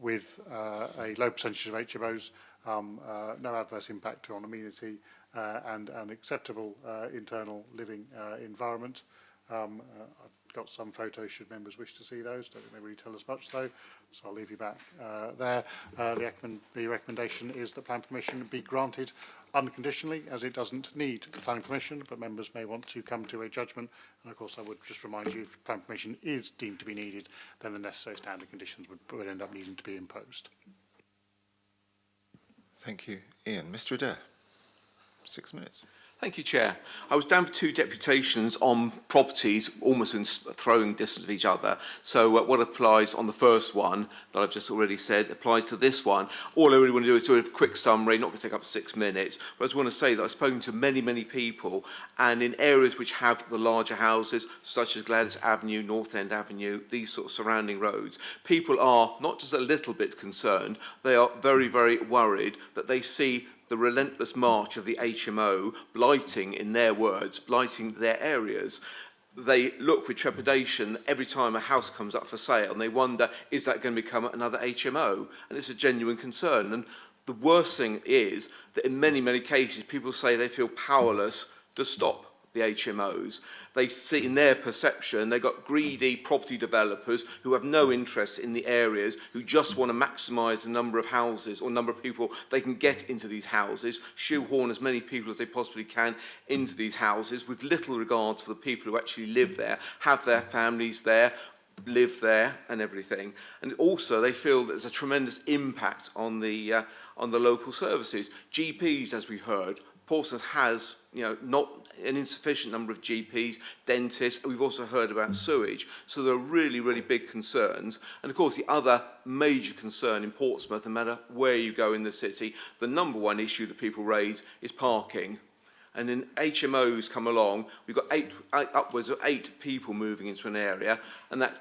with a low percentage of HMOs, no adverse impact on amenity, and an acceptable internal living environment. I've got some photos should members wish to see those. Don't think they really tell us much though, so I'll leave you back there. The recommendation is that planning permission be granted unconditionally, as it doesn't need planning permission, but members may want to come to a judgment. And of course I would just remind you, if planning permission is deemed to be needed, then the necessary standard conditions would end up needing to be imposed. Thank you, Ian. Mr. Adair, 6 minutes. Thank you, Chair. I was down for 2 deputations on properties almost in throwing distance of each other. So what applies on the first one that I've just already said applies to this one. All I really want to do is do a quick summary, not going to take up 6 minutes, but I just want to say that I've spoken to many, many people, and in areas which have the larger houses, such as Gladys Avenue, North End Avenue, these sort of surrounding roads, people are not just a little bit concerned, they are very, very worried that they see the relentless march of the HMO blighting, in their words, blighting their areas. They look with trepidation every time a house comes up for sale, and they wonder, is that going to become another HMO? And it's a genuine concern. And the worst thing is that in many, many cases, people say they feel powerless to stop the HMOs. They see, in their perception, they've got greedy property developers who have no interest in the areas, who just want to maximise the number of houses or number of people they can get into these houses, shoehorn as many people as they possibly can into these houses, with little regard to the people who actually live there, have their families there, live there and everything. And also they feel there's a tremendous impact on the local services. GPs, as we've heard, Portsmouth has, not an insufficient number of GPs, dentists. We've also heard about sewage. So there are really, really big concerns. And of course, the other major concern in Portsmouth, no matter where you go in the city, the number one issue that people raise is parking. And then HMOs come along, we've got upwards of 8 people moving into an area, and that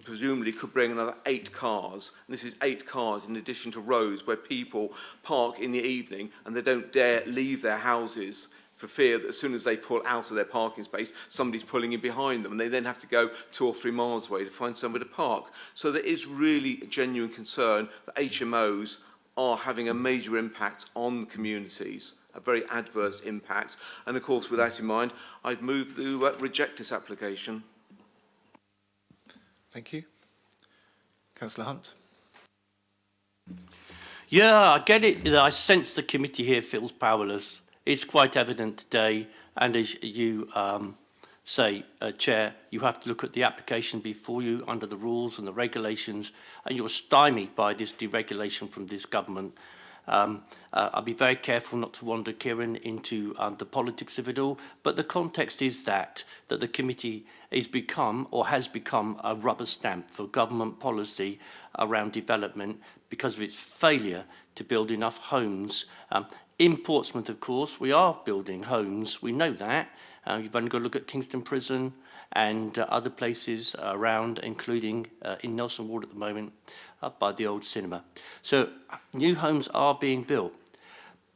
presumably could bring another 8 cars. And this is 8 cars in addition to roads where people park in the evening and they don't dare leave their houses for fear that as soon as they pull out of their parking space, somebody's pulling in behind them, and they then have to go 2 or 3 miles away to find somewhere to park. So there is really a genuine concern that HMOs are having a major impact on communities, a very adverse impact. And of course, with that in mind, I'd move to reject this application. Thank you. Councillor Hunt. Yeah, I get it. I sense the committee here feels powerless. It's quite evident today, and as you say, Chair, you have to look at the application before you under the rules and the regulations, and you're stymied by this deregulation from this government. I'll be very careful not to wander, Kieran, into the politics of it all, but the context is that the committee is become, or has become, a rubber stamp for government policy around development because of its failure to build enough homes. In Portsmouth, of course, we are building homes, we know that. You've only got to look at Kingston Prison and other places around, including in Nelson Ward at the moment, up by the old cinema. So new homes are being built,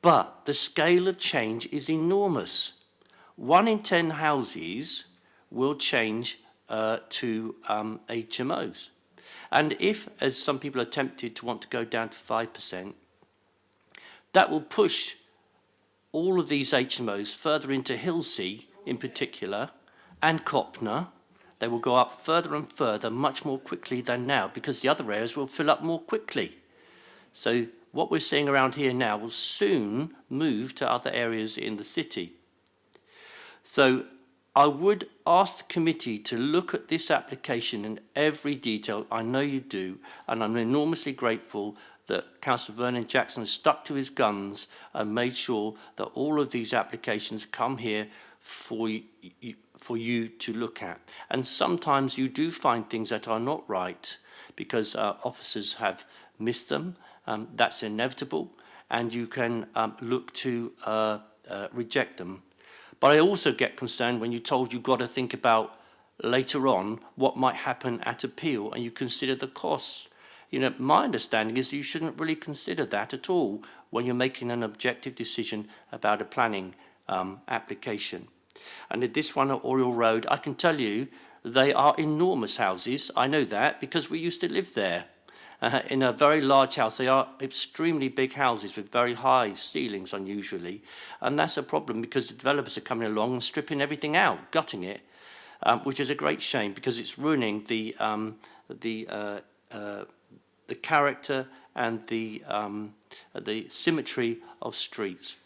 but the scale of change is enormous. 1 in 10 houses will change to HMOs. And if, as some people are tempted to want to go down to 5%, that will push all of these HMOs further into Hilsea in particular and Copner, they will go up further and further much more quickly than now because the other areas will fill up more quickly. So what we're seeing around here now will soon move to other areas in the city. So I would ask the committee to look at this application in every detail. I know you do, and I'm enormously grateful that Councillor Vernon Jackson has stuck to his guns and made sure that all of these applications come here for you to look at. And sometimes you do find things that are not right because officers have missed them. That's inevitable, and you can look to reject them. But I also get concerned when you're told you've got to think about later on what might happen at appeal and you consider the costs. You know, my understanding is you shouldn't really consider that at all when you're making an objective decision about a planning application. And at this one at Oriel Road, I can tell you they are enormous houses. I know that because we used to live there. In a very large house. They are extremely big houses with very high ceilings unusually, and that's a problem because the developers are coming along and stripping everything out, gutting it, which is a great shame because it's ruining the character and the symmetry of streets.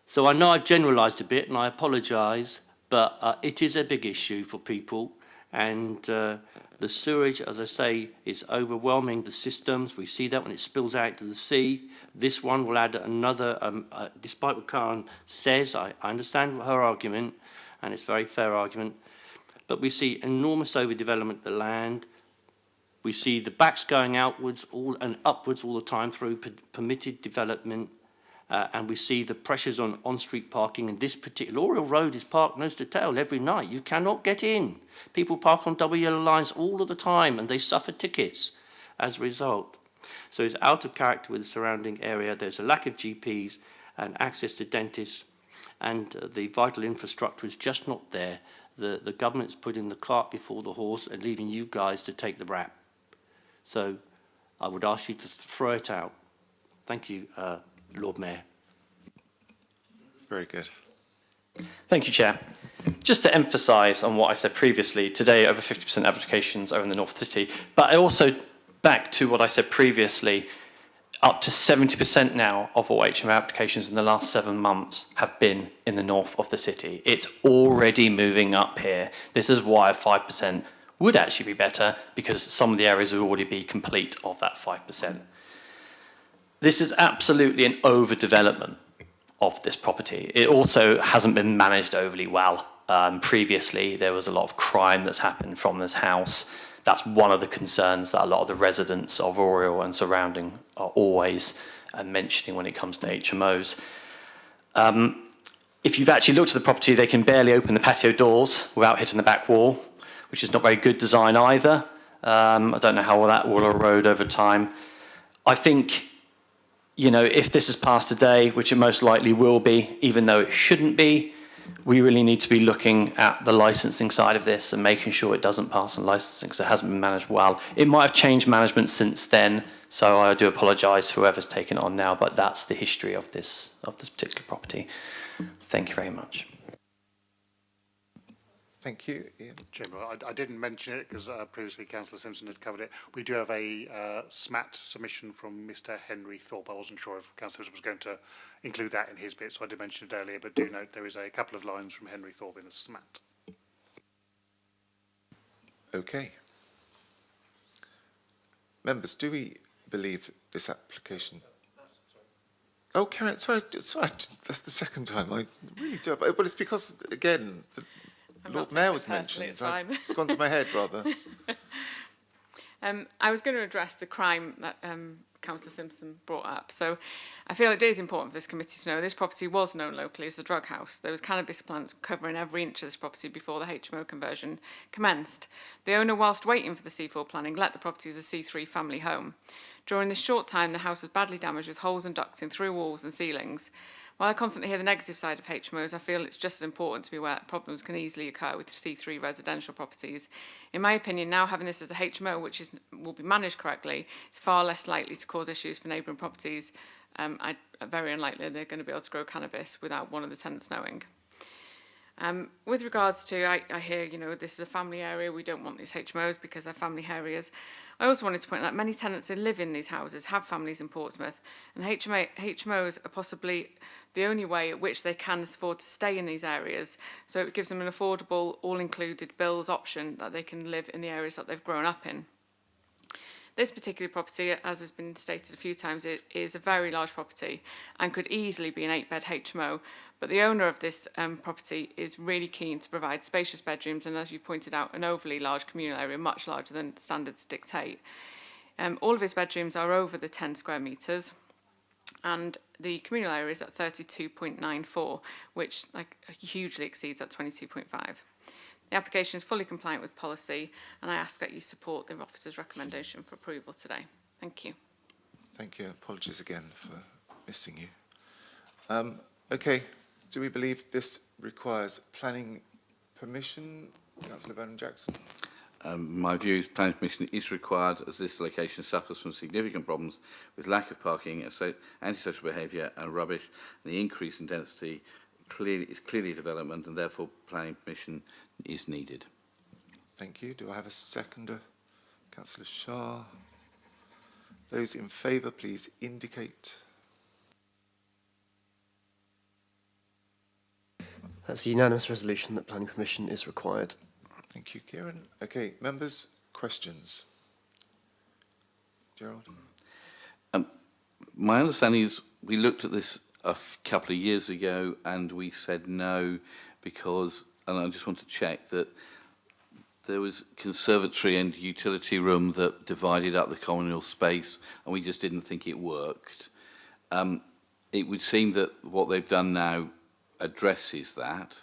So I know I've generalised a bit and I apologise, but it is a big issue for people, and the sewerage, as I say, is overwhelming the systems. We see that when it spills out to the sea. This one will add another, despite what Karen says, I understand her argument, and it's a very fair argument, but we see enormous overdevelopment of the land. We see the backs going outwards and upwards all the time through permitted development, and we see the pressures on on-street parking. And this particular Oriel Road is parked nose to tail every night. You cannot get in. People park on double yellow lines all of the time and they suffer tickets as a result. So it's out of character with the surrounding area. There's a lack of GPs and access to dentists, and the vital infrastructure is just not there. The government's putting the cart before the horse and leaving you guys to take the rap. So I would ask you to throw it out. Thank you, Lord Mayor. Very good. Thank you, Chair. Just to emphasise on what I said previously, today over 50% applications are in the North City, but I also, back to what I said previously, up to 70% now of all HMO applications in the last 7 months have been in the north of the city. It's already moving up here. This is why 5% would actually be better, because some of the areas would already be complete of that 5%. This is absolutely an overdevelopment of this property. It also hasn't been managed overly well. Previously, there was a lot of crime that's happened from this house. That's one of the concerns that a lot of the residents of Oriel and surrounding are always mentioning when it comes to HMOs. If you've actually looked at the property, they can barely open the patio doors without hitting the back wall, which is not very good design either. I don't know how well that will erode over time. I think, you know, if this is passed today, which it most likely will be, even though it shouldn't be, we really need to be looking at the licensing side of this and making sure it doesn't pass on licensing because it hasn't been managed well. It might have changed management since then, so I do apologise for whoever's taken it on now, but that's the history of this particular property. Thank you very much. Thank you, Ian. Chairman, I didn't mention it because previously Councillor Simpson had covered it. We do have a SMAT submission from Mr Henry Thorpe. I wasn't sure if Councillor Simpson was going to include that in his bit, so I did mention it earlier, but do note there is a couple of lines from Henry Thorpe in the SMAT. Okay. Members, do we believe this application? Oh, Karen, sorry, that's the second time. I really do. But it's because, again, the Lord Mayor was mentioned. It's gone to my head, rather. I was going to address the crime that Councillor Simpson brought up. So I feel it is important for this committee to know this property was known locally as the drug house. There was cannabis plants covering every inch of this property before the HMO conversion commenced. The owner, whilst waiting for the C4 planning, let the property as a C3 family home. During this short time, the house was badly damaged with holes and ducting through walls and ceilings. While I constantly hear the negative side of HMOs, I feel it's just as important to be aware that problems can easily occur with C3 residential properties. In my opinion, now having this as a HMO, which will be managed correctly, is far less likely to cause issues for neighbouring properties very unlikely they're going to be able to grow cannabis without one of the tenants knowing. With regards to, I hear, you know, this is a family area, we don't want these HMOs because they're family areas. I also wanted to point out that many tenants who live in these houses have families in Portsmouth, and HMOs are possibly the only way at which they can afford to stay in these areas. So it gives them an affordable, all-included bills option that they can live in the areas that they've grown up in. This particular property, as has been stated a few times, it is a very large property and could easily be an 8-bed HMO, but the owner of this property is really keen to provide spacious bedrooms and, as you pointed out, an overly large communal area, much larger than standards dictate. All of his bedrooms are over the 10 square metres, and the communal area is at 32.94, which hugely exceeds that 22.5. The application is fully compliant with policy, and I ask that you support the officer's recommendation for approval today. Thank you. Thank you. Apologies again for missing you. Okay, do we believe this requires planning permission? Councillor Vernon-Jackson. My view is planning permission is required as this location suffers from significant problems with lack of parking, antisocial behaviour and rubbish, and the increase in density is clearly development, and therefore planning permission is needed. Thank you. Do I have a seconder? Councillor Shah. Those in favour, please indicate. That's a unanimous resolution that planning permission is required. Thank you, Kieran. Okay, members, questions? Gerald? My understanding is we looked at this a couple of years ago and we said no because, and I just want to check that there was conservatory and utility room that divided up the communal space and we just didn't think it worked. It would seem that what they've done now addresses that,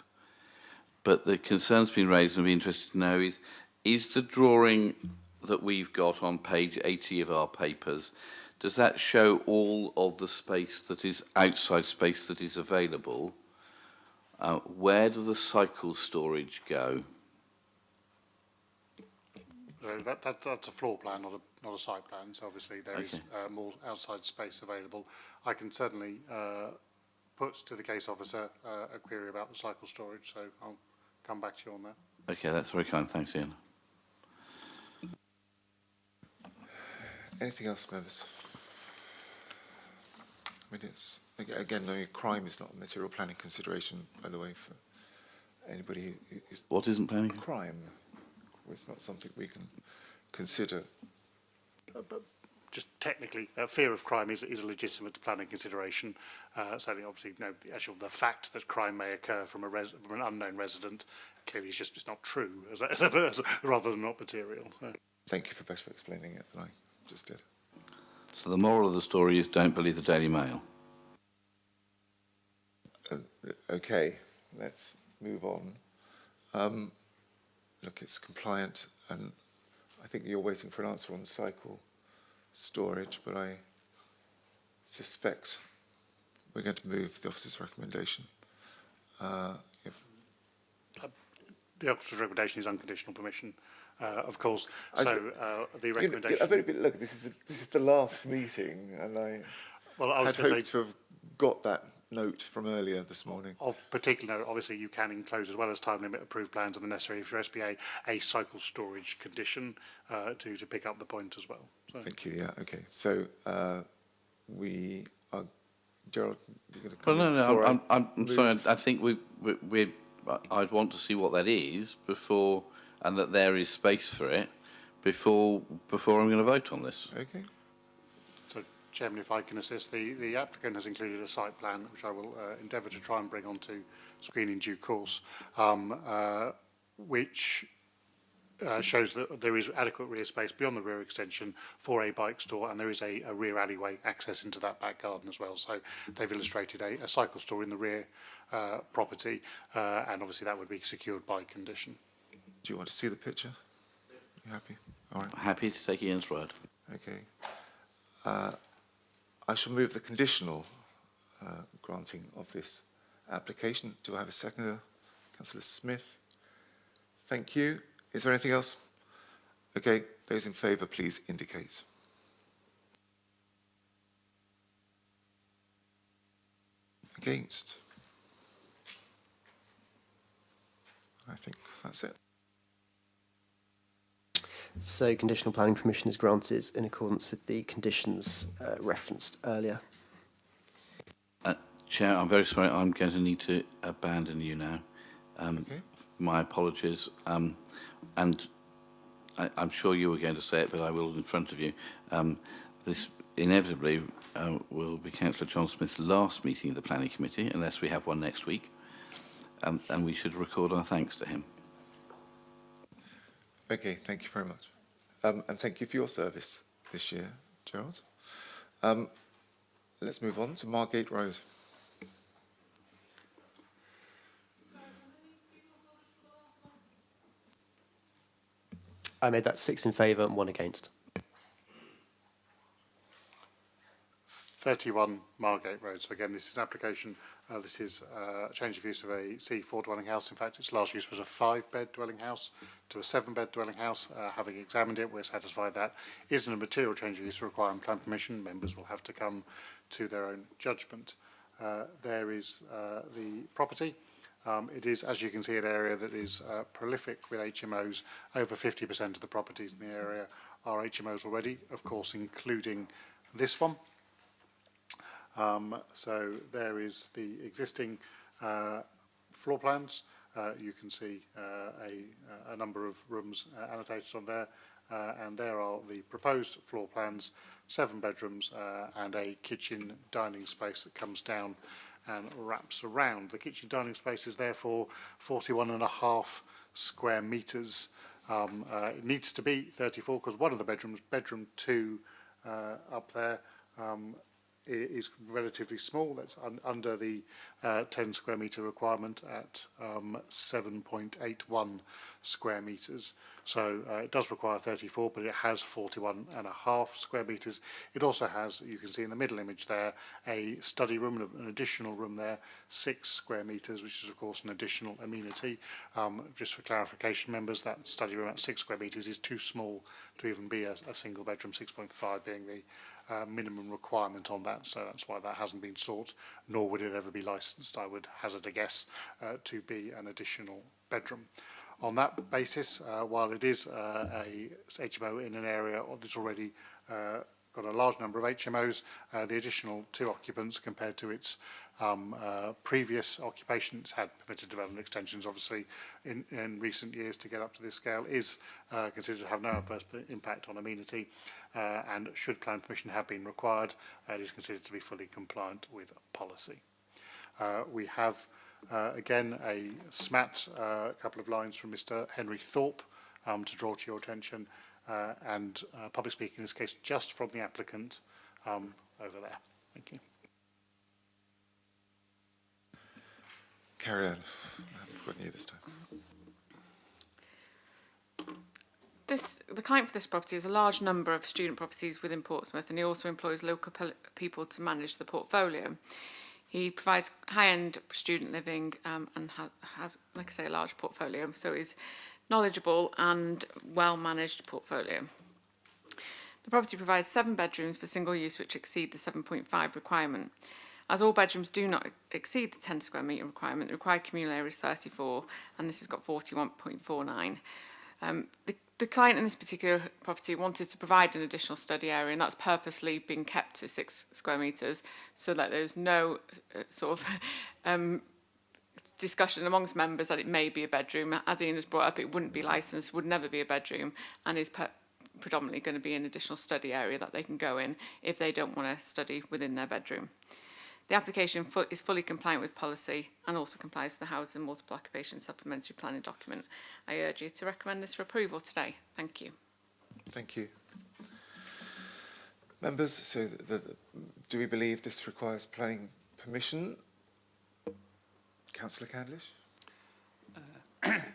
but the concern's been raised and I'd be interested to know is the drawing that we've got on page 80 of our papers, does that show all of the space that is outside space that is available? Where do the cycle storage go? That's a floor plan, not a site plan. So obviously there is more outside space available. I can certainly put to the case officer a query about the cycle storage. So I'll come back to you on that. Okay, that's very kind. Thanks, Ian. Anything else, members? I mean, it's, again, I mean, crime is not a material planning consideration, by the way, for anybody who is... What isn't planning? Crime. It's not something we can consider. But just technically, fear of crime is a legitimate planning consideration. So obviously, no, the fact that crime may occur from an unknown resident clearly is just not true, rather than not material. So. Thank you for better explaining it than I just did. So the moral of the story is don't believe the Daily Mail. Okay, let's move on. Look, it's compliant, and I think you're waiting for an answer on cycle storage, but I suspect we're going to move the officer's recommendation. The officer's recommendation is unconditional permission, of course. So the recommendation. Look, this is the last meeting, and I had hoped to have got that note from earlier this morning. Of particular note, obviously you can enclose, as well as time limit approved plans and the necessary for SBA, a cycle storage condition to pick up the point as well. So. Thank you. Yeah. Okay. So we are. Gerald, you're going to come Well, no. I'm sorry. I think I'd want to see what that is before, and that there is space for it before I'm going to vote on this. Okay. So, Chairman, if I can assist, the applicant has included a site plan, which I will endeavour to try and bring onto screen in due course, which shows that there is adequate rear space beyond the rear extension for a bike store, and there is a rear alleyway access into that back garden as well. So they've illustrated a cycle store in the rear property, and obviously that would be secured by condition. Do you want to see the picture? You happy? All right. Happy to take Ian's word. Okay. I shall move the conditional granting of this application. Do I have a seconder? Councillor Smith. Thank you. Is there anything else? Okay, those in favour, please indicate. Against? I think that's it. So conditional planning permission is granted in accordance with the conditions referenced earlier. Chair, I'm very sorry, I'm going to need to abandon you now. Okay. My apologies. And I'm sure you were going to say it, but I will in front of you. This inevitably will be Councillor John Smith's last meeting of the Planning Committee, unless we have one next week. And we should record our thanks to him. Okay, thank you very much. And thank you for your service this year, Gerald. Let's move on to Margate Road. I made that 6 in favour and 1 against. 31 Margate Road. So again, this is an application. This is a change of use of a C4 dwelling house. In fact, its last use was a 5-bed dwelling house to a 7-bed dwelling house. Having examined it, we're satisfied that isn't a material change of use requiring plan permission. Members will have to come to their own judgment. There is the property. It is, as you can see, an area that is prolific with HMOs. Over 50% of the properties in the area are HMOs already, of course, including this one. So there is the existing floor plans. You can see a number of rooms annotated on there, and there are the proposed floor plans, 7 bedrooms and a kitchen dining space that comes down and wraps around. The kitchen dining space is therefore 41.5 square metres. It needs to be 34 because one of the bedrooms, bedroom 2 up there, is relatively small. That's under the 10 square metre requirement at 7.81 square metres. So it does require 34, but it has 41.5 square metres. It also has, you can see in the middle image there, a study room, an additional room there, 6 square metres, which is of course an additional amenity. Just for clarification, members, that study room at 6 square metres is too small to even be a single bedroom, 6.5 being the minimum requirement on that, so that's why that hasn't been sought, nor would it ever be licensed, I would hazard a guess, to be an additional bedroom. On that basis, while it is a HMO in an area that's already got a large number of HMOs, the additional 2 occupants compared to its previous occupation, it's had permitted development extensions obviously in recent years to get up to this scale, is considered to have no adverse impact on amenity, and should plan permission have been required, it is considered to be fully compliant with policy. We have again a SMAT, a couple of lines from Mr. Henry Thorpe to draw to your attention, and public speaking in this case just from the applicant over there. Thank you. Carry on. I haven't forgotten you this time. The client for this property has a large number of student properties within Portsmouth, and he also employs local people to manage the portfolio. He provides high-end student living and has, like I say, a large portfolio, so he's knowledgeable and well-managed portfolio. The property provides 7 bedrooms for single use which exceed the 7.5 requirement. As all bedrooms do not exceed the 10 square metre requirement, the required communal area is 34, and this has got 41.49. The client in this particular property wanted to provide an additional study area, and that's purposely been kept to 6 square metres so that there's no sort of discussion amongst members that it may be a bedroom. As Ian has brought up, it wouldn't be licensed, would never be a bedroom, and is predominantly going to be an additional study area that they can go in if they don't want to study within their bedroom. The application is fully compliant with policy and also complies with the Housing and Multiple Occupation Supplementary Planning document. I urge you to recommend this for approval today. Thank you. Thank you. Members, so do we believe this requires planning permission? Councillor Candlish?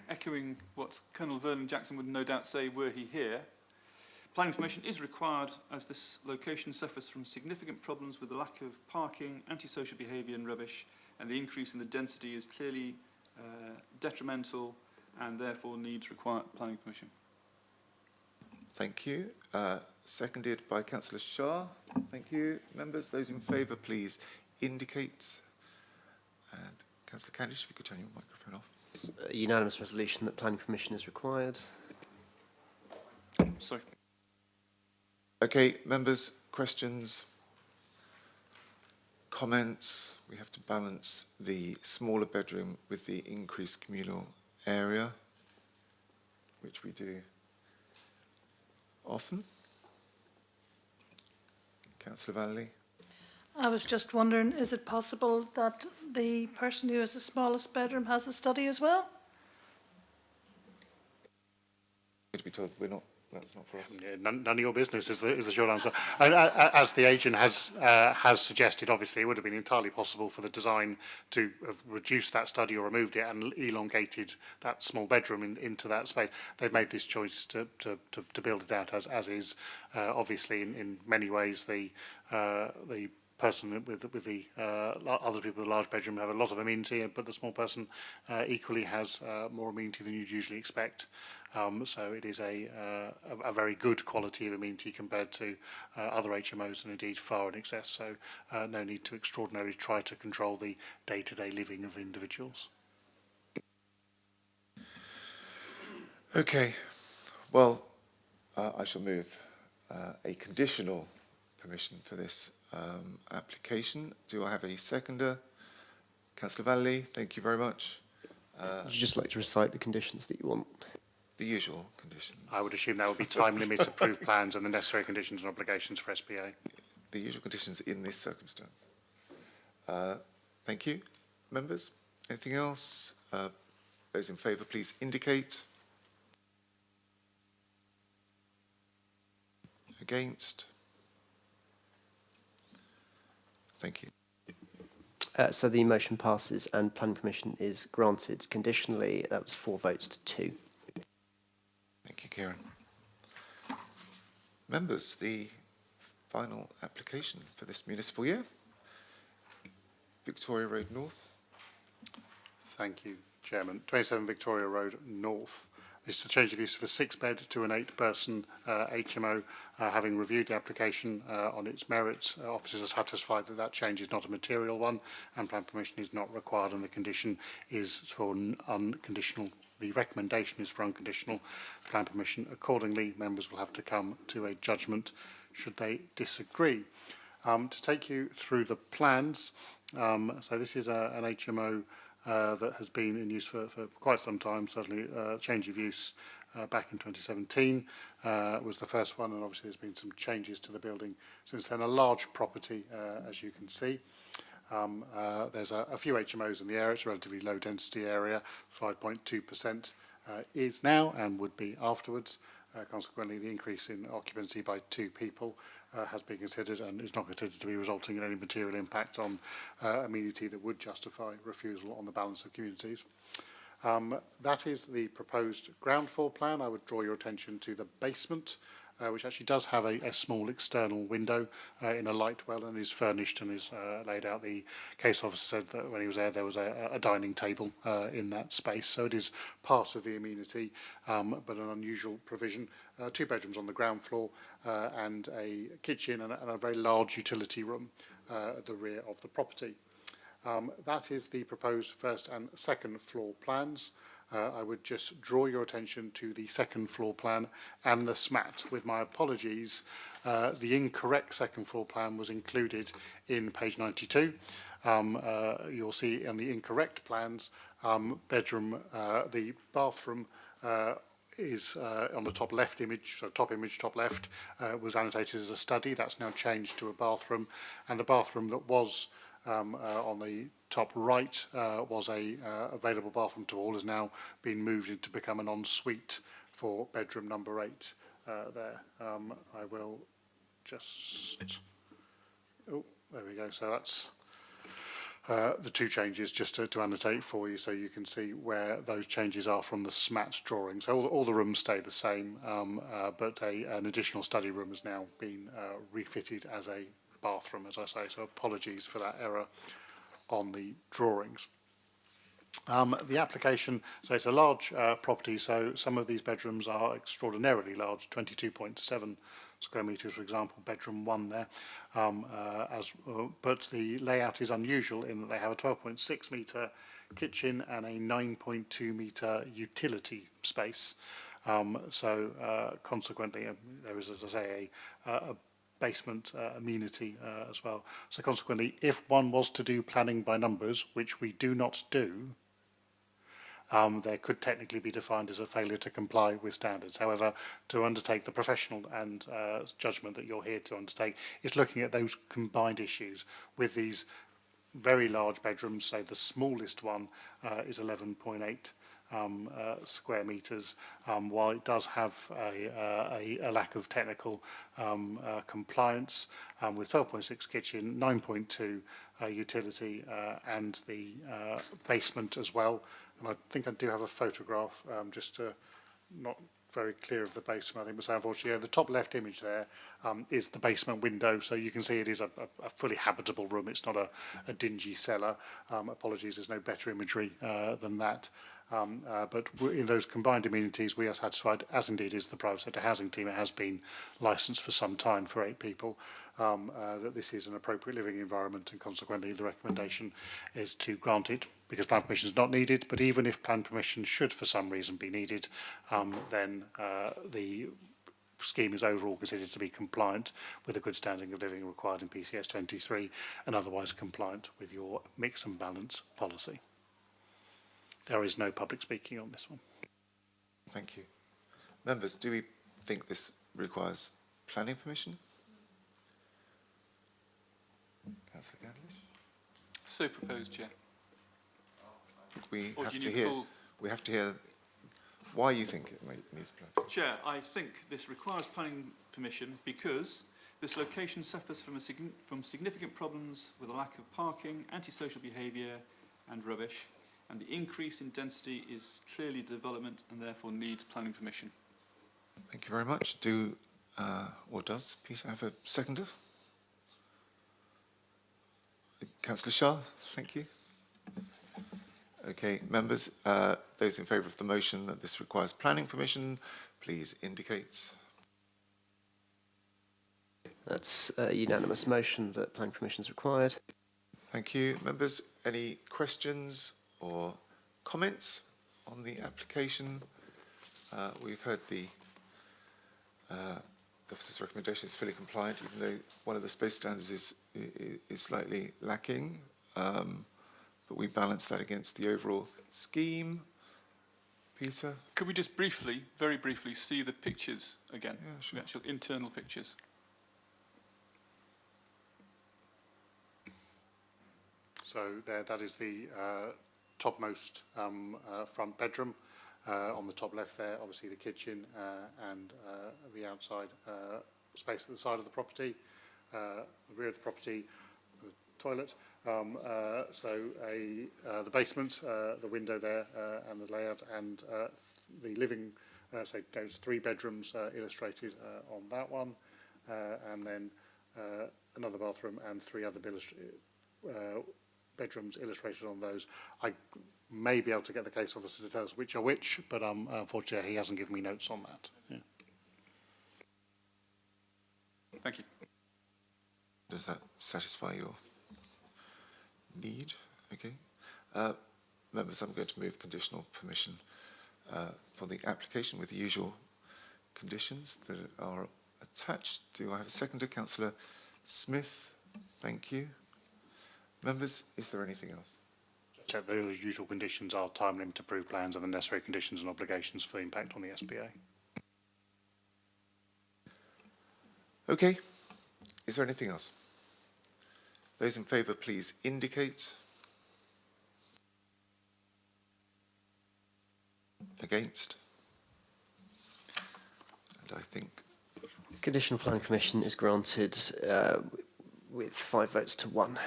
Echoing what Colonel Vernon Jackson would no doubt say were he here, planning permission is required as this location suffers from significant problems with the lack of parking, antisocial behaviour and rubbish, and the increase in the density is clearly detrimental and therefore needs required planning permission. Thank you. Seconded by Councillor Shah. Thank you. Members, those in favour, please indicate. And Councillor Candish, if you could turn your microphone off. A unanimous resolution that planning permission is required. Sorry. Okay, members, questions, comments? We have to balance the smaller bedroom with the increased communal area, which we do often. Councillor Valley. I was just wondering, is it possible that the person who has the smallest bedroom has a study as well? To be told, that's not for us. Yeah, none of your business is the short answer. As the agent has suggested, obviously it would have been entirely possible for the design to have reduced that study or removed it and elongated that small bedroom into that space. They've made this choice to build it out as is. Obviously, in many ways, the person with the other people with a large bedroom have a lot of amenity, but the small person equally has more amenity than you'd usually expect. So it is a very good quality of amenity compared to other HMOs, and indeed far in excess. So no need to extraordinarily try to control the day-to-day living of individuals. Okay, well, I shall move a conditional permission for this application. Do I have a seconder? Councillor Valley, thank you very much. Would you just like to recite the conditions that you want? The usual conditions. I would assume that would be time limit, approved plans, and the necessary conditions and obligations for SPA. The usual conditions in this circumstance. Thank you. Members, anything else? Those in favour, please indicate. Against? Thank you. So the motion passes and planning permission is granted conditionally. That was 4 votes to 2. Thank you, Kieran. Members, the final application for this municipal year. Victoria Road North. Thank you, Chairman. 27 Victoria Road North. This is to change the use of a 6-bed to an 8-person HMO. Having reviewed the application on its merits, officers are satisfied that that change is not a material one, and plan permission is not required, and the condition is for unconditional. The recommendation is for unconditional plan permission. Accordingly, members will have to come to a judgment should they disagree. To take you through the plans, so this is an HMO that has been in use for quite some time, certainly change of use back in 2017 was the first one, and obviously there's been some changes to the building since then. A large property, as you can see. There's a few HMOs in the area. It's a relatively low density area, 5.2% is now and would be afterwards. Consequently, the increase in occupancy by 2 people has been considered and is not considered to be resulting in any material impact on amenity that would justify refusal on the balance of communities. That is the proposed ground floor plan. I would draw your attention to the basement, which actually does have a small external window in a light well and is furnished and is laid out. The case officer said that when he was there was a dining table in that space, so it is part of the amenity, but an unusual provision. 2 bedrooms on the ground floor and a kitchen and a very large utility room at the rear of the property. That is the proposed first and second floor plans. I would just draw your attention to the second floor plan and the SMAT. With my apologies, the incorrect second floor plan was included in page 92. You'll see in the incorrect plans, the bathroom is on the top left image, so top image, top left, was annotated as a study. That's now changed to a bathroom, and the bathroom that was on the top right was a available bathroom to all, has now been moved to become an ensuite for bedroom number 8 there. I will just, oh, there we go. So that's the 2 changes just to annotate for you, so you can see where those changes are from the SMAT drawing. So all the rooms stay the same, but an additional study room has now been refitted as a bathroom, as I say, so apologies for that error on the drawings. The application, so it's a large property, so some of these bedrooms are extraordinarily large, 22.7 square metres, for example, bedroom 1 there. But the layout is unusual in that they have a 12.6 metre kitchen and a 9.2 metre utility space. Consequently, there is, as I say, a basement amenity as well. So consequently, if one was to do planning by numbers, which we do not do, there could technically be defined as a failure to comply with standards. However, to undertake the professional and judgment that you're here to undertake is looking at those combined issues with these very large bedrooms. Say the smallest one is 11.8 square metres, while it does have a lack of technical compliance, with 12.6 kitchen, 9.2 utility, and the basement as well. And I think I do have a photograph, just to not very clear of the basement, I think, but unfortunately, yeah, the top left image there is the basement window, so you can see it is a fully habitable room. It's not a dingy cellar. Apologies, there's no better imagery than that. But in those combined amenities, we are satisfied, as indeed is the private sector housing team. It has been licensed for some time for 8 people, that this is an appropriate living environment, and consequently the recommendation is to grant it because plan permission is not needed. But even if plan permission should for some reason be needed, then the scheme is overall considered to be compliant with the good standing of living required in PCS 23 and otherwise compliant with your mix and balance policy. There is no public speaking on this one. Thank you. Members, do we think this requires planning permission? Councillor Gadlish? So proposed, Chair. We Or have do to you need hear. full- We have to hear why you think it needs planning. Chair, I think this requires planning permission because this location suffers from significant problems with a lack of parking, antisocial behaviour and rubbish, and the increase in density is clearly development and therefore needs planning permission. Thank you very much. Or does Peter have a seconder? Councillor Shah, thank you. Okay, members, those in favour of the motion that this requires planning permission, please indicate. That's a unanimous motion that planning permission is required. Thank you. Members, any questions or comments on the application? We've heard the officer's recommendation is fully compliant, even though one of the space standards is slightly lacking. But we balance that against the overall scheme. Peter? Could we just briefly, very briefly, see the pictures again? Yeah, sure. The actual internal pictures. So there, that is the topmost front bedroom. On the top left there, obviously the kitchen and the outside space at the side of the property, the rear of the property, the toilet. The basement, the window there, and the layout, and the living. So those 3 bedrooms illustrated on that one, and then another bathroom and 3 other bedrooms illustrated on those. I may be able to get the case officer to tell us which are which, but unfortunately he hasn't given me notes on that. Yeah. Thank you. Does that satisfy your need? Okay. Members, I'm going to move conditional permission for the application with the usual conditions that are attached. Do I have a seconder? Councillor Smith. Thank you. Members, is there anything else? So the usual conditions are time limit approved plans and the necessary conditions and obligations for the impact on the SPA. Okay. Is there anything else? Those in favour, please indicate. Against? And I think... Conditional planning permission is granted with 5 votes to 1.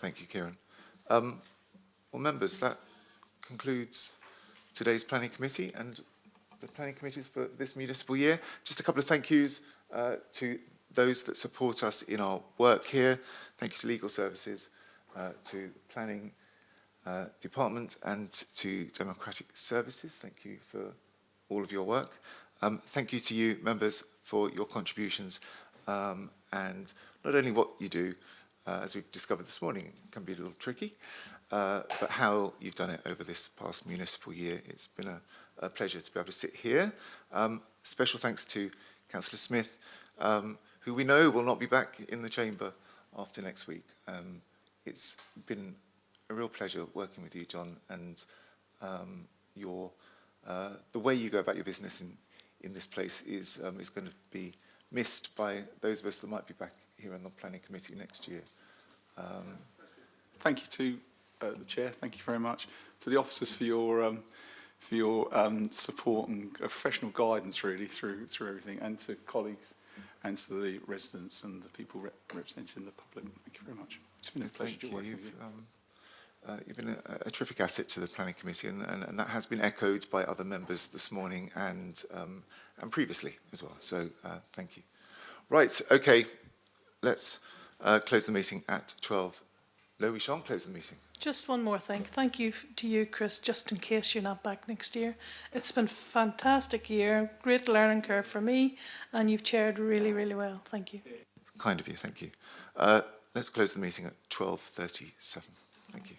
Thank you, Kieran. Well, members, that concludes today's planning committee and the planning committees for this municipal year. Just a couple of thank yous to those that support us in our work here. Thank you to Legal Services, to the Planning Department and to Democratic Services. Thank you for all of your work. Thank you to you, members, for your contributions, and not only what you do, as we've discovered this morning, it can be a little tricky, but how you've done it over this past municipal year. It's been a pleasure to be able to sit here. Special thanks to Councillor Smith, who we know will not be back in the chamber after next week. It's been a real pleasure working with you, John, and the way you go about your business in this place is going to be missed by those of us that might be back here on the Planning Committee next year. Thank you to the Chair. Thank you very much to the officers for your support and professional guidance, really, through everything, and to colleagues and to the residents and the people representing the public. Thank you very much. It's been a pleasure to work with you. You've been a terrific asset to the Planning Committee, and that has been echoed by other members this morning and previously as well. So thank you. Right, okay, let's close the meeting at 12. No, we shan't close the meeting. Just one more thing. Thank you to you, Chris, just in case you're not back next year. It's been a fantastic year, great learning curve for me, and you've chaired really, really well. Thank you. Kind of you, thank you. Let's close the meeting at 12:37. Thank you.